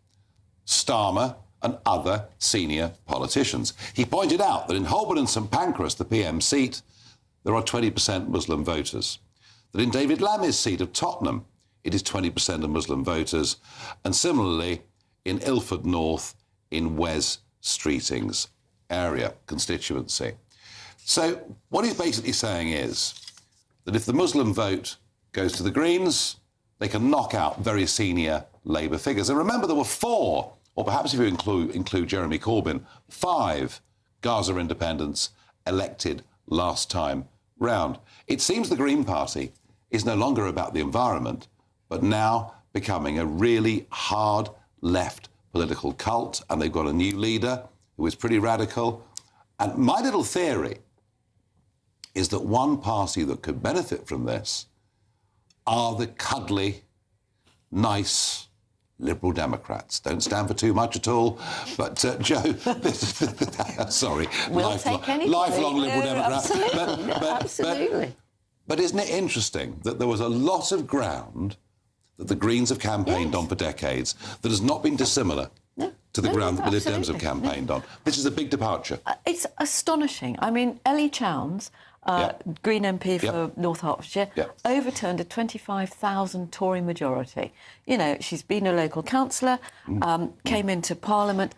Starmer and other senior politicians. He pointed out that in Holborn and St Pancras, the PM seat, there are 20% Muslim voters. That in David Lammy's seat of Tottenham, it is 20% of Muslim voters. And similarly, in Ilford North, in Wes Streeting's area, constituency. So what he's basically saying is that if the Muslim vote goes to the Greens, they can knock out very senior Labour figures. And remember, there were 4, or perhaps if you include Jeremy Corbyn, 5 Gaza independents elected last time round. It seems the Green Party is no longer about the environment, but now becoming a really hard left political cult, and they've got a new leader who is pretty radical. And my little theory is that one party that could benefit from this are the cuddly, nice Liberal Democrats. Don't stand for too much at all, but Joe, sorry, We'll lifelong Liberal Democrat. Absolutely, absolutely. But isn't it interesting that there was a lot of ground that the Greens have campaigned on for decades that has not been dissimilar to the ground that the Lib Dems have campaigned on? This is a big departure. It's astonishing. I mean, Ellie Chowns, Green MP for North Hertfordshire, overturned a 25,000 Tory majority. You know, she's been a local councillor, came into Parliament.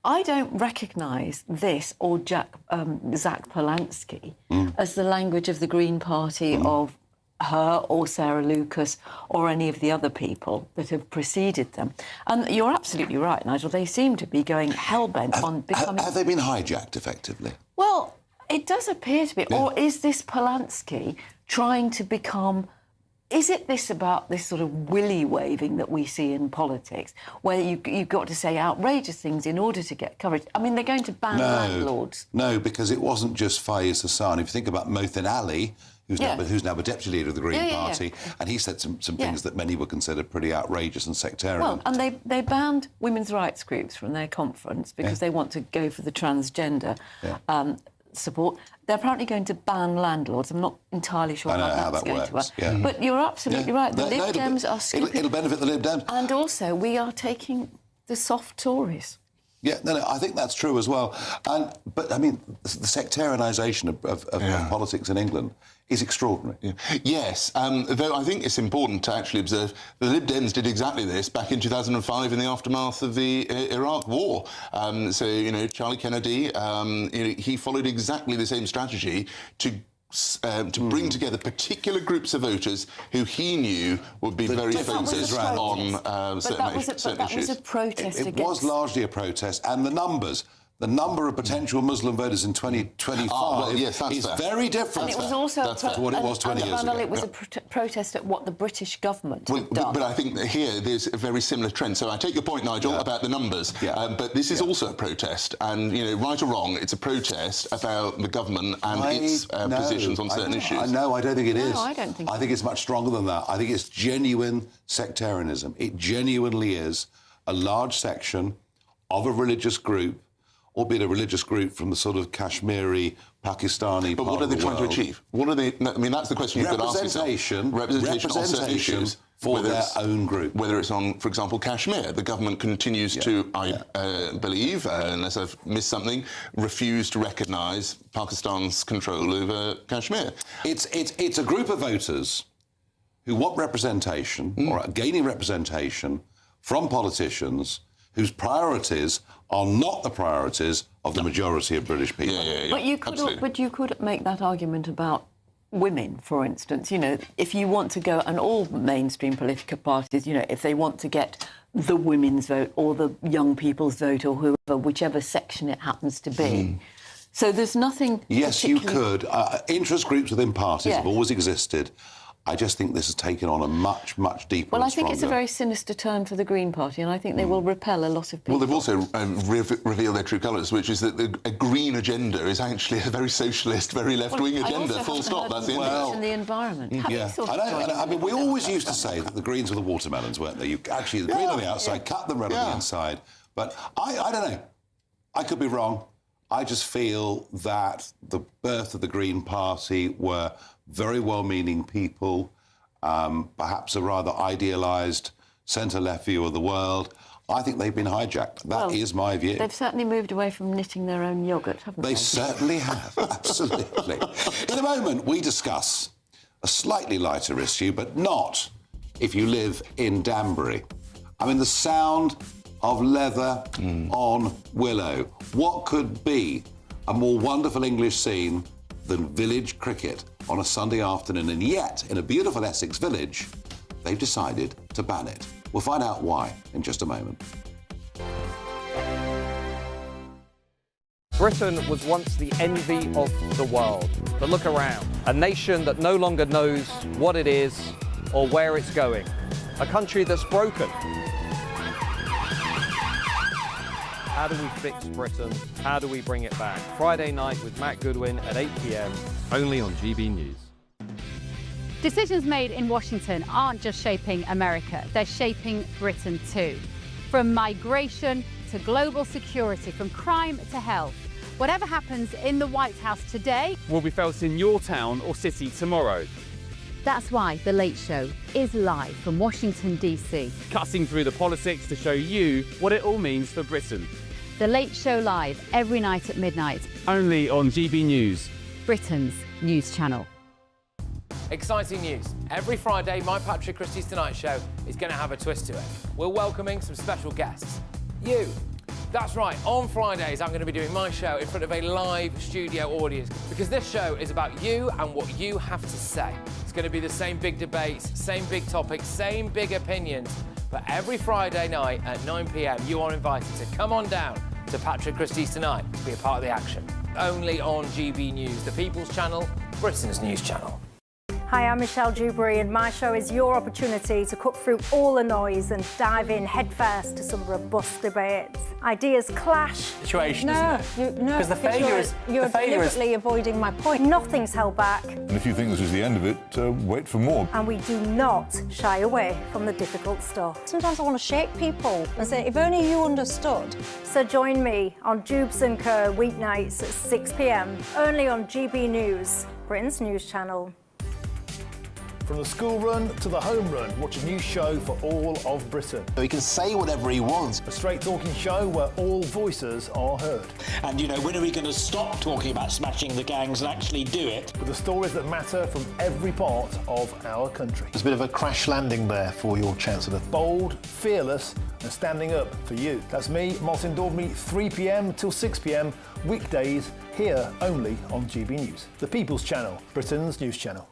I don't recognise this or Zach Polanski as the language of the Green Party of her or Sarah Lucas or any of the other people that have preceded them. And you're absolutely right, Nigel. They seem to be going hell-bent on becoming... Have they been hijacked, effectively? Well, it does appear to be. Yeah. Or is this Polanski trying to become... Is it this about this sort of willy-waving that we see in politics, where you've got to say outrageous things in order to get coverage? I mean, they're going to ban landlords. No, because it wasn't just Faiz Hassan. If you think about Mohsin Ali, who's now the deputy leader of the Green Party, and he said some things that many would consider pretty outrageous and sectarian. Well, and they banned women's rights groups from their conference because they want to go for the transgender support. They're apparently going to ban landlords. I'm not entirely sure how that's going to work. Yeah. But you're absolutely right. The Lib Dems are stupid. It'll benefit the Lib Dems. And also, we are taking the soft Tories. Yeah, no, I think that's true as well. But, I mean, the sectarianisation of politics in England is extraordinary. Yeah. Yes, though I think it's important to actually observe the Lib Dems did exactly this back in 2005 in the aftermath of the Iraq War. So, you know, Charlie Kennedy, he followed exactly the same strategy to bring together particular groups of voters who he knew would be very focused on certain issues. That was a protest against... It was largely a protest, and the number of potential Muslim voters in 2025 is very different And it was also to what it was 20 years ago. It was a protest at what the British government had done. But I think that here there's a very similar trend. So I take your point, Nigel, about the numbers, but this is also a protest. And, you know, right or wrong, it's a protest about the government and its positions on certain issues. No, I don't think it is. I don't think I think it's much stronger than that. I think it's genuine sectarianism. It genuinely is a large section of a religious group, albeit a religious group from the sort of Kashmiri, Pakistani But what are they trying to achieve? What are they... I mean, that's the question you've got to ask yourself. Representation on certain issues. For their own group. Whether it's on, for example, Kashmir. The government continues to, I believe, unless I've missed something, refuse to recognise Pakistan's control over Kashmir. It's a group of voters who want representation, or are gaining representation from politicians whose priorities are not the priorities of the majority of British people. But you could make that argument about women, for instance, you know, if you want to go, and all mainstream political parties, you know, if they want to get the women's vote or the young people's vote or whoever, whichever section it happens to be. So there's nothing... Yes, you could. Interest groups within parties have always existed. I just think this has taken on a much, much deeper Well, and I think it's a very sinister turn for the Green Party, and I think they will repel a lot of people. Well, they've also revealed their true colours, which is that a green agenda is actually a very socialist, very left-wing agenda, full stop. That's the end of it. And the environment. I mean, we always used to say that the Greens were the watermelons, weren't they? You actually, the green on the outside, cut them red on the inside. But I don't know. I could be wrong. I just feel that the birth of the Green Party were very well-meaning people, perhaps a rather idealised centre-left view of the world. I think they've been hijacked. That is my view. They've certainly moved away from knitting their own yoghurt, haven't they? They certainly have, absolutely. In a moment, we discuss a slightly lighter issue, but not if you live in Danbury. I mean, the sound of leather on willow. What could be a more wonderful English scene than village cricket on a Sunday afternoon? And yet, in a beautiful Essex village, they've decided to ban it. We'll find out why in just a moment. Britain was once the envy of the world. But look around. A nation that no longer knows what it is or where it's going. A country that's broken. How do we fix Britain? How do we bring it back? Friday night with Matt Goodwin at 8 p.m, only on GB News. Decisions made in Washington aren't just shaping America, they're shaping Britain too. From migration to global security, from crime to health. Whatever happens in the White House today will be felt in your town or city tomorrow. That's why The Late Show is live from Washington, D.C. Cutting through the politics to show you what it all means for Britain. The Late Show live every night at midnight. Only on GB News, Britain's news channel. Exciting news. Every Friday, my Patrick Christie's Tonight Show is going to have a twist to it. We're welcoming some special guests. You. That's right, on Fridays I'm going to be doing my show in front of a live studio audience because this show is about you and what you have to say. It's going to be the same big debates, same big topics, same big opinions. But every Friday night at 9 p.m, you are invited to come on down to Patrick Christie's Tonight to be a part of the action. Only on GB News, the People's Channel, Britain's news channel. Hi, I'm Michelle Dewberry, and my show is your opportunity to cut through all the noise and dive in headfirst to some robust debates. Ideas clash. Situation, isn't it? Because the failure is you're deliberately avoiding my point. Nothing's held back. And if you think this is the end of it, wait for more. And we do not shy away from the difficult stuff. Sometimes I want to shake people and say, if only you understood. So join me on Jubes & Co. weeknights at 6 p.m, only on GB News, Britain's news channel. From the school run to the home run, watch a new show for all of Britain. He can say whatever he wants. A straight talking show where all voices are heard. And, you know, when are we going to stop talking about smashing the gangs and actually do it? With the stories that matter from every part of our country. There's a bit of a crash landing there for your Chancellor. Bold, fearless and standing up for you. That's me, Martin Daubney, 3 p.m. till 6 p.m, weekdays, here only on GB News. The People's Channel, Britain's news channel.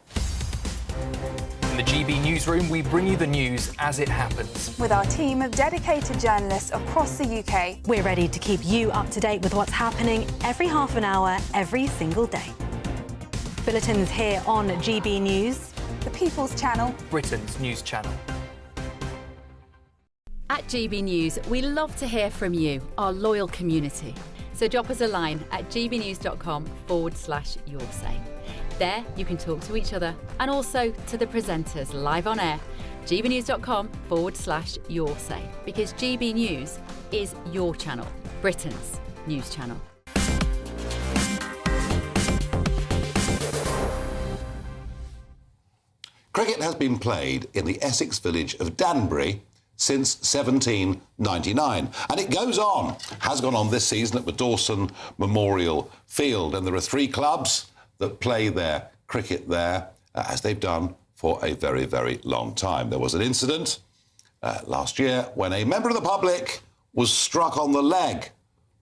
In the GB Newsroom, we bring you the news as it happens. With our team of dedicated journalists across the UK, we're ready to keep you up to date with what's happening every half an hour, every single day. Bulletins here on GB News, the People's Channel, Britain's news channel. At GB News, we love to hear from you, our loyal community. So drop us a line at gbnews.com/yoursay. There, you can talk to each other and also to the presenters live on air. gbnews.com/yoursay, because GB News is your channel, Britain's news channel. Cricket has been played in the Essex village of Danbury since 1799. And it goes on, has gone on this season at the Dawson Memorial Field. And there are 3 clubs that play their cricket there, as they've done for a very, very long time. There was an incident last year when a member of the public was struck on the leg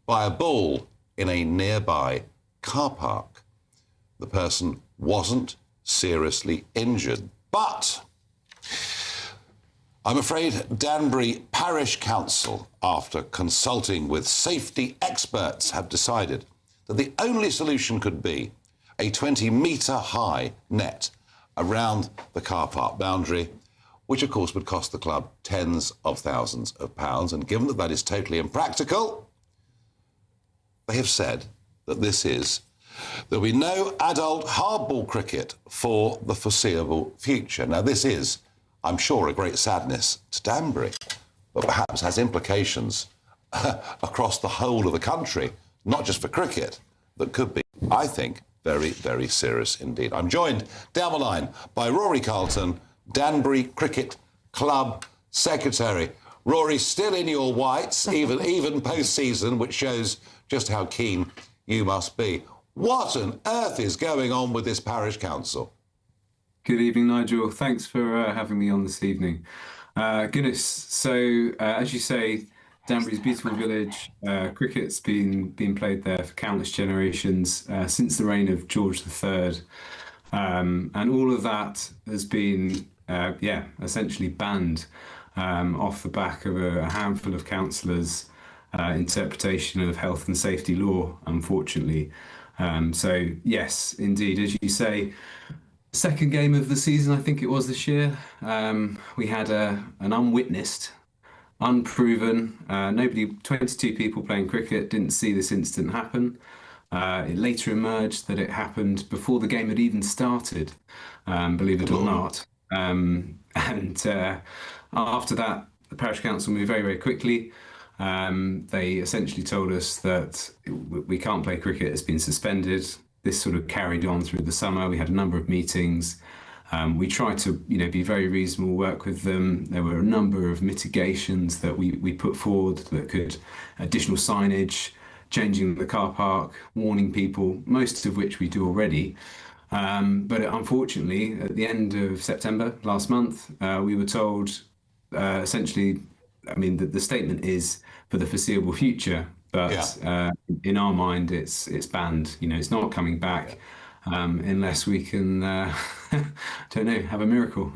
by a bull in a nearby car park. The person wasn't seriously injured. But I'm afraid Danbury Parish Council, after consulting with safety experts, have decided that the only solution could be a 20-metre-high net around the car park boundary, which of course would cost the club tens of thousands of pounds. And given that that is totally impractical, they have said that there'll be no adult hardball cricket for the foreseeable future. Now, this is, I'm sure, a great sadness to Danbury, but perhaps has implications across the whole of the country, not just for cricket, that could be, I think, very, very serious indeed. I'm joined down the line by Rory Carlton, Danbury Cricket Club Secretary. Rory, still in your whites, even post-season, which shows just how keen you must be. What on earth is going on with this parish council? Good evening, Nigel. Thanks for having me on this evening. Goodness, so as you say, Danbury's beautiful village, cricket's been played there for countless generations since the reign of George III. And all of that has been, essentially banned off the back of a handful of councillors' interpretation of health and safety law, unfortunately. So, yes, indeed, as you say, second game of the season, I think it was this year, we had an unwitnessed, unproven, 22 people playing cricket didn't see this incident happen. It later emerged that it happened before the game had even started, believe it or not. And after that, the parish council moved very, very quickly. They essentially told us that we can't play cricket, it's been suspended. This sort of carried on through the summer. We had a number of meetings. We tried to, be very reasonable, work with them. There were a number of mitigations that we put forward that could, additional signage, changing the car park, warning people, most of which we do already. But unfortunately, at the end of September last month, we were told essentially, the statement is for the foreseeable future, but in our mind, it's banned. It's not coming back. Unless we can, don't know, have a miracle.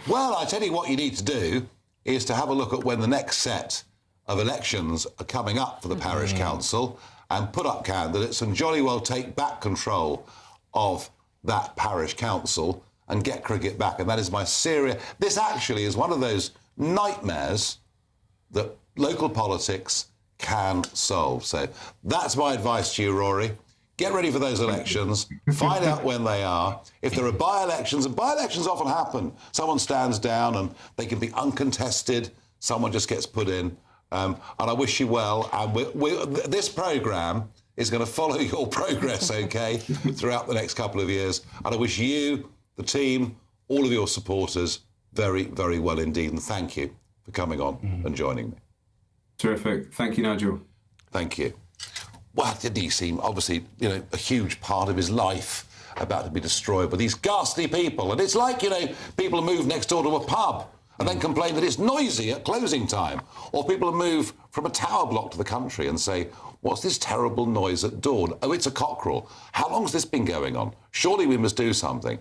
Well, I tell you what you need to do is to have a look at when the next set of elections are coming up for the parish council and put up candidates and jolly well take back control of that parish council and get cricket back. And that is my serious... This actually is one of those nightmares that local politics can solve. So that's my advice to you, Rory. Get ready for those elections, find out when they are. If there are by-elections, and by-elections often happen, someone stands down and they can be uncontested, someone just gets put in, and I wish you well. And this programme is going to follow your progress, OK, throughout the next couple of years. And I wish you, the team, all of your supporters, very, very well indeed. And thank you for coming on and joining me. Terrific. Thank you, Nigel. Thank you. Well, didn't he seem, obviously, a huge part of his life about to be destroyed by these ghastly people? And it's like, people who move next door to a pub and then complain that it's noisy at closing time. Or people who move from a tower block to the country and say, what's this terrible noise at dawn? Oh, it's a cockerel. How long's this been going on? Surely we must do something.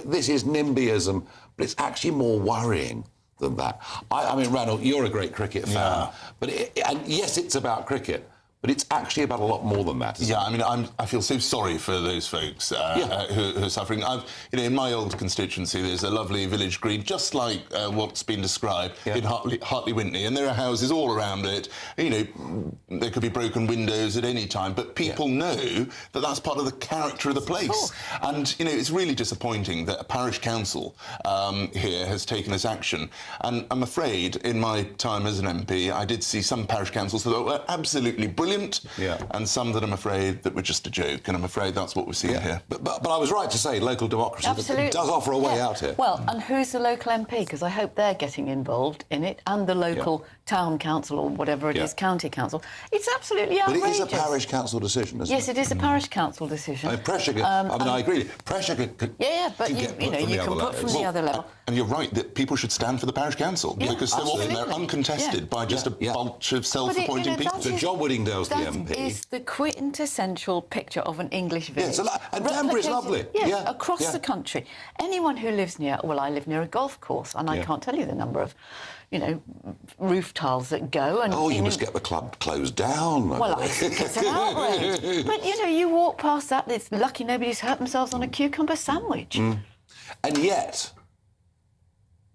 This is NIMBYism, but it's actually more worrying than that. Ranald, you're a great cricket fan. But yes, it's about cricket. But it's actually about a lot more than that. I feel so sorry for those folks who are suffering. In my old constituency, there's a lovely village green, just like what's been described in Hartley Wintney, and there are houses all around it. There could be broken windows at any time, but people know that that's part of the character of the place. And it's really disappointing that a parish council here has taken this action. And I'm afraid, in my time as an MP, I did see some parish councils that were absolutely brilliant. And some that I'm afraid that were just a joke, and I'm afraid that's what we're seeing here. But I was right to say local democracy does offer a way out here. Well, and who's the local MP? Because I hope they're getting involved in it, and the local town council or whatever it is, county council. It's absolutely outrageous. But it is a parish council decision, isn't it? Yes, it is a parish council decision. Pressure. I agree. Pressure could. But you can put from the other level. And you're right that people should stand for the parish council because so often they're uncontested by just a bunch of self-appointed people. So John Whittingdale's the MP. That is the quintessential picture of an English village. And Danbury's lovely. Across the country. Anyone who lives near, well, I live near a golf course, and I can't tell you the number of, you know, roof tiles that go. And you must get the club closed down. Well, I think it's an outrage. But, you know, you walk past that, it's lucky nobody's hurt themselves on a cucumber sandwich. And yet,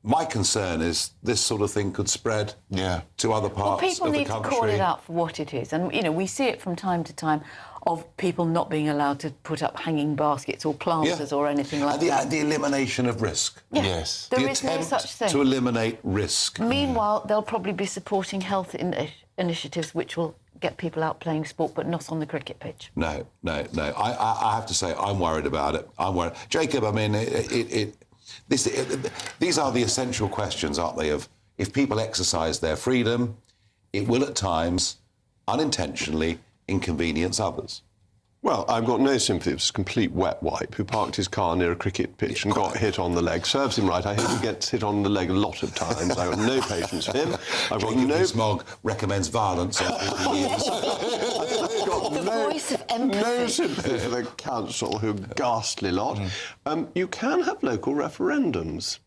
my concern is this sort of thing could spread to other parts of the country. People need to call it out for what it is. And, you know, we see it from time to time of people not being allowed to put up hanging baskets or planters or anything like that. And the elimination of risk. Yes. There is no such thing. To eliminate risk. Meanwhile, they'll probably be supporting health initiatives which will get people out playing sport, but not on the cricket pitch. No. I have to say, I'm worried about it. I'm worried. Jacob, I mean, these are the essential questions, aren't they, of if people exercise their freedom, it will at times unintentionally inconvenience others. Well, I've got no sympathy. It was a complete wet wipe who parked his car near a cricket pitch and got hit on the leg. Serves him right. I hope he gets hit on the leg a lot of times. I've got no patience for him. I've got no... Smog recommends violence on people years. I've got no sympathy for the council, who ghastly lot. You can have local referendums.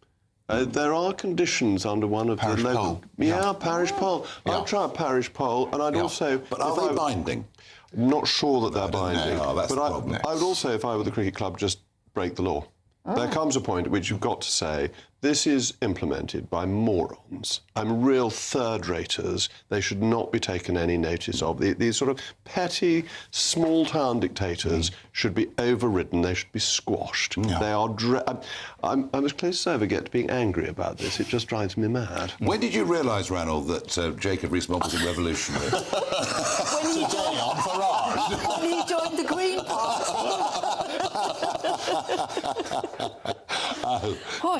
There are conditions under one of parish the local... poll. Parish poll. I'd try a parish poll, and I'd also... But are they binding? I'm not sure that they're binding. That's the problem. I would also, if I were the cricket club, just break the law. There comes a point at which you've got to say, this is implemented by morons. Real third-raters. They should not be taken any notice of. These sort of petty, small-town dictators should be overridden. They should be squashed. They are... I'm as close as I ever get to being angry about this. It just drives me mad. When did you realise, Ranald, that Jacob Rees-Mogg was a revolutionary? When he joined the Green Party.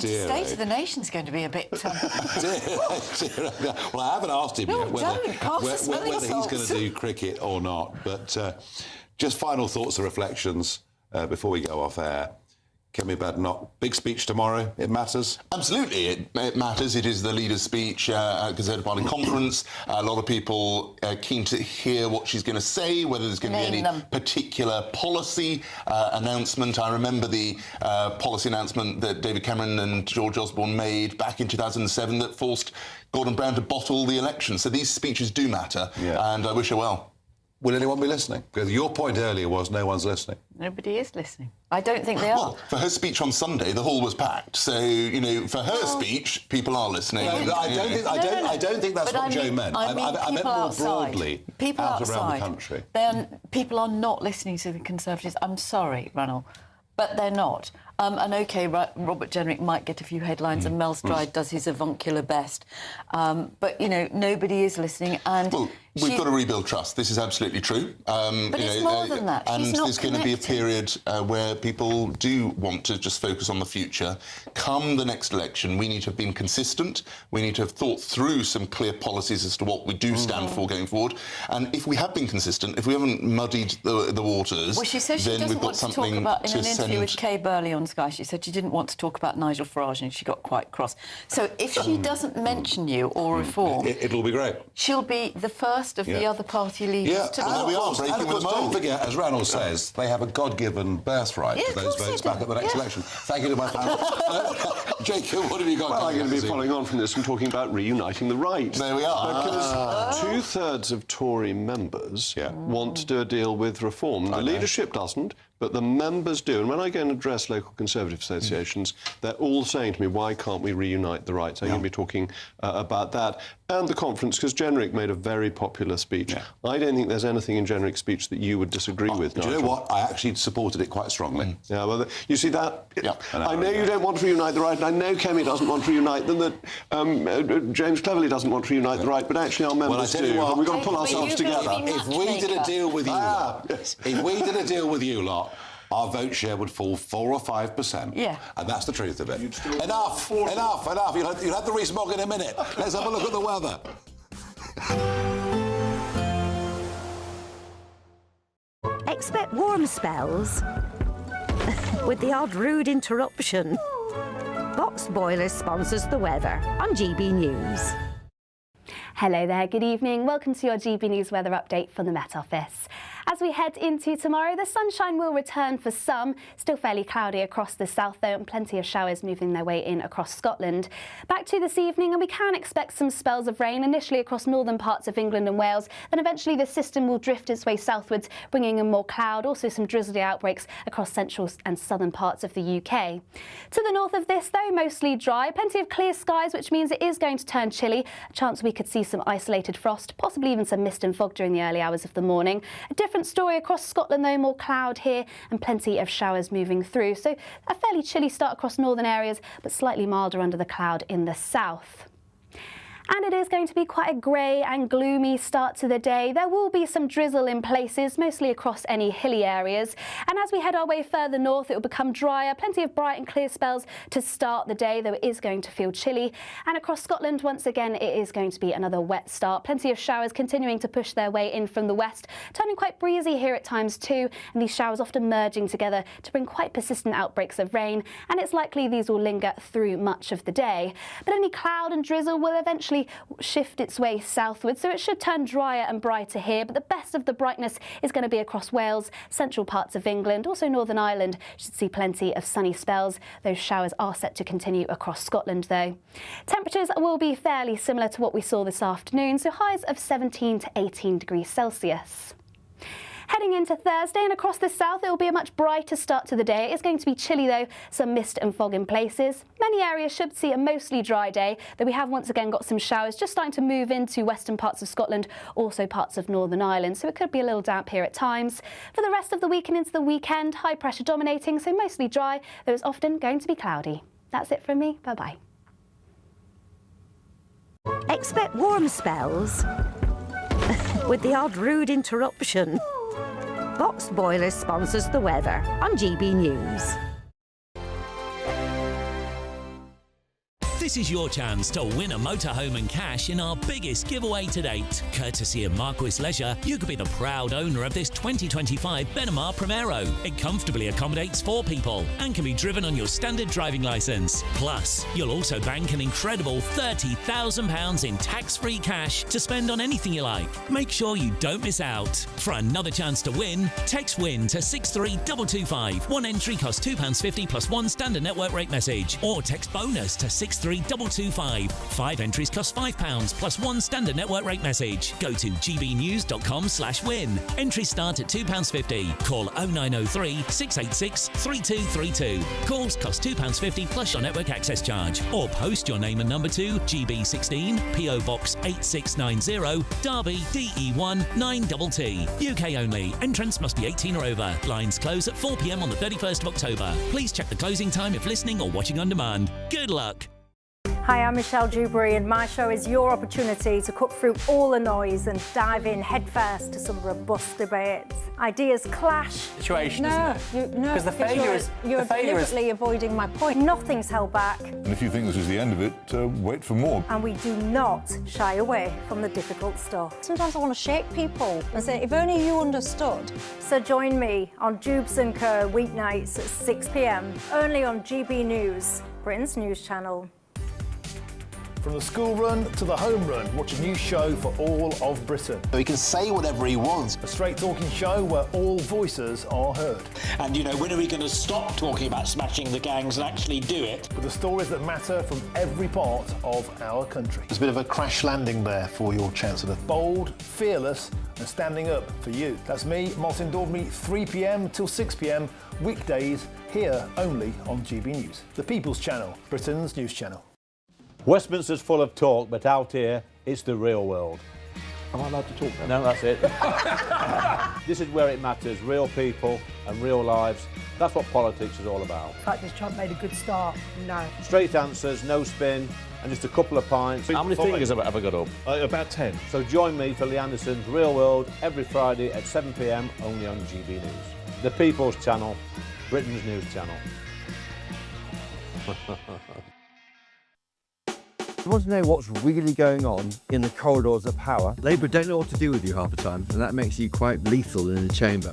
The state of the nation's going to be a bit... Well, I haven't asked him yet whether he's going to do cricket or not. But just final thoughts and reflections before we go off air. Kemi Badenoch, big speech tomorrow. It matters? Absolutely, it matters. It is the leader's speech at Conservative Party conference. A lot of people are keen to hear what she's going to say, whether there's going to be any particular policy announcement. I remember the policy announcement that David Cameron and George Osborne made back in 2007 that forced Gordon Brown to bottle the election. So these speeches do matter, and I wish her well. Will anyone be listening? Because your point earlier was no one's listening. Nobody is listening. I don't think they are. Well, for her speech on Sunday, the hall was packed. So, you know, for her speech, people are listening. I don't think that's what Joe meant. I meant more broadly, people out outside, around the country. People are not listening to the Conservatives. I'm sorry, Ranald, but they're not. And OK, Robert Jenrick might get a few headlines and Mel Stride does his avuncular best. But, you know, nobody is listening. And well, we've got to rebuild trust. This is absolutely true. But it's more than that. And there's going to be a period where people do want to just focus on the future. Come the next election, we need to have been consistent. We need to have thought through some clear policies as to what we do stand for going forward. And if we have been consistent, if we haven't muddied the waters, well, she says she doesn't want to talk about, in an interview with Kay Burley on Sky, she said she didn't want to talk about Nigel Farage and she got quite cross. So if she doesn't mention you or reform... It'll be great. She'll be the first of the other party leaders to and we are breaking with don't forget, as Ranald says, they have a God-given birthright to those votes back at the next election. Thank you to my panel. Jacob, what have you got? Well, I'm going to be following on from this and talking about reuniting the right. There we are. Because two-thirds of Tory members want to do a deal with reform. The leadership doesn't, but the members do. And when I go and address local Conservative associations, they're all saying to me, why can't we reunite the right? So I'm going to be talking about that. And the conference, because Jenrick made a very popular speech. I don't think there's anything in Jenrick's speech that you would disagree with, Nigel. Do you know what? I actually supported it quite strongly. Yeah, well, you see that? I know you don't want to reunite the right, and I know Kemi doesn't want to reunite them, that James Cleverly doesn't want to reunite the right, but actually our members do. And we've got to pull ourselves together. If we did a deal with you lot, if we did a deal with you lot, our vote share would fall 4 or 5%. Yeah. And that's the truth of it. Enough. You'll have the Rees-Mogg in a minute. Let's have a look at the weather. Expect warm spells with the odd rude interruption. Box Boilers sponsors the weather on GB News. Hello there, good evening. Welcome to your GB News weather update from the Met Office. As we head into tomorrow, the sunshine will return for some. Still fairly cloudy across the south though, and plenty of showers moving their way in across Scotland. Back to this evening, and we can expect some spells of rain initially across northern parts of England and Wales. Then eventually the system will drift its way southwards, bringing in more cloud, also some drizzly outbreaks across central and southern parts of the UK. To the north of this though, mostly dry, plenty of clear skies, which means it is going to turn chilly. A chance we could see some isolated frost, possibly even some mist and fog during the early hours of the morning. A different story across Scotland though, more cloud here and plenty of showers moving through. So a fairly chilly start across northern areas, but slightly milder under the cloud in the south. And it is going to be quite a grey and gloomy start to the day. There will be some drizzle in places, mostly across any hilly areas. And as we head our way further north, it will become drier. Plenty of bright and clear spells to start the day, though it is going to feel chilly. And across Scotland, once again, it is going to be another wet start. Plenty of showers continuing to push their way in from the west, turning quite breezy here at times too. And these showers often merging together to bring quite persistent outbreaks of rain. And it's likely these will linger through much of the day. But any cloud and drizzle will eventually shift its way southwards, so it should turn drier and brighter here, but the best of the brightness is going to be across Wales, central parts of England, also Northern Ireland should see plenty of sunny spells. Those showers are set to continue across Scotland though. Temperatures will be fairly similar to what we saw this afternoon, so highs of 17 to 18 degrees Celsius. Heading into Thursday and across the south, it will be a much brighter start to the day. It's going to be chilly though, some mist and fog in places. Many areas should see a mostly dry day, though we have once again got some showers just starting to move into western parts of Scotland, also parts of Northern Ireland, so it could be a little damp here at times. For the rest of the week and into the weekend, high pressure dominating, so mostly dry, though it's often going to be cloudy. That's it from me, bye-bye. Expect warm spells with the odd rude interruption. Box Boilers sponsors the weather on GB News. This is your chance to win a motorhome and cash in our biggest giveaway to date. Courtesy of Marquis Leisure, you could be the proud owner of this 2025 Benamar Primero. It comfortably accommodates 4 people and can be driven on your standard driving licence. Plus, you'll also bank an incredible £30,000 in tax-free cash to spend on anything you like. Make sure you don't miss out. For another chance to win, text WIN to 63225. One entry costs £2.50 plus one standard network rate message, or text BONUS to 63225. 5 entries cost £5 plus one standard network rate message. Go to gbnews.com/win. Entries start at £2.50. Call 0903 686 3232. Calls cost £2.50 plus your network access charge. Or post your name and number to GB16 PO Box 8690 Derby DE1 9TT. UK only. Entrance must be 18 or over. Lines close at 4 p.m. on the 31st of October. Please check the closing time if listening or watching on demand. Good luck. Hi, I'm Michelle Dewberry, and my show is your opportunity to cut through all the noise and dive in headfirst to some robust debates. Ideas clash. Situation, isn't it? Because the failure is... You're deliberately avoiding my point. Nothing's held back. And if you think this is the end of it, wait for more. And we do not shy away from the difficult stuff. Sometimes I want to shake people and say, if only you understood. So join me on Jubes & Co. weeknights at 6 p.m, only on GB News, Britain's news channel. From the school run to the home run, watch a new show for all of Britain. So he can say whatever he wants. A straight-talking show where all voices are heard. And, you know, when are we going to stop talking about smashing the gangs and actually do it? With the stories that matter from every part of our country. There's a bit of a crash landing there for your Chancellor. Bold, fearless and standing up for you. That's me, Martin Daubney, 3 p.m. till 6 p.m, weekdays, here only on GB News. The People's Channel, Britain's news channel. Westminster's full of talk, but out here, it's the real world. Am I allowed to talk now? No, that's it. This is where it matters, real people and real lives. That's what politics is all about. In fact, has Trump made a good start? No. Straight answers, no spin, and just a couple of pints. How many fingers have I ever got up? About 10. So join me for Lee Anderson's Real World every Friday at 7 p.m, only on GB News. The People's Channel, Britain's news channel. You want to know what's really going on in the corridors of power? Labour don't know what to do with you half the time, and that makes you quite lethal in the chamber.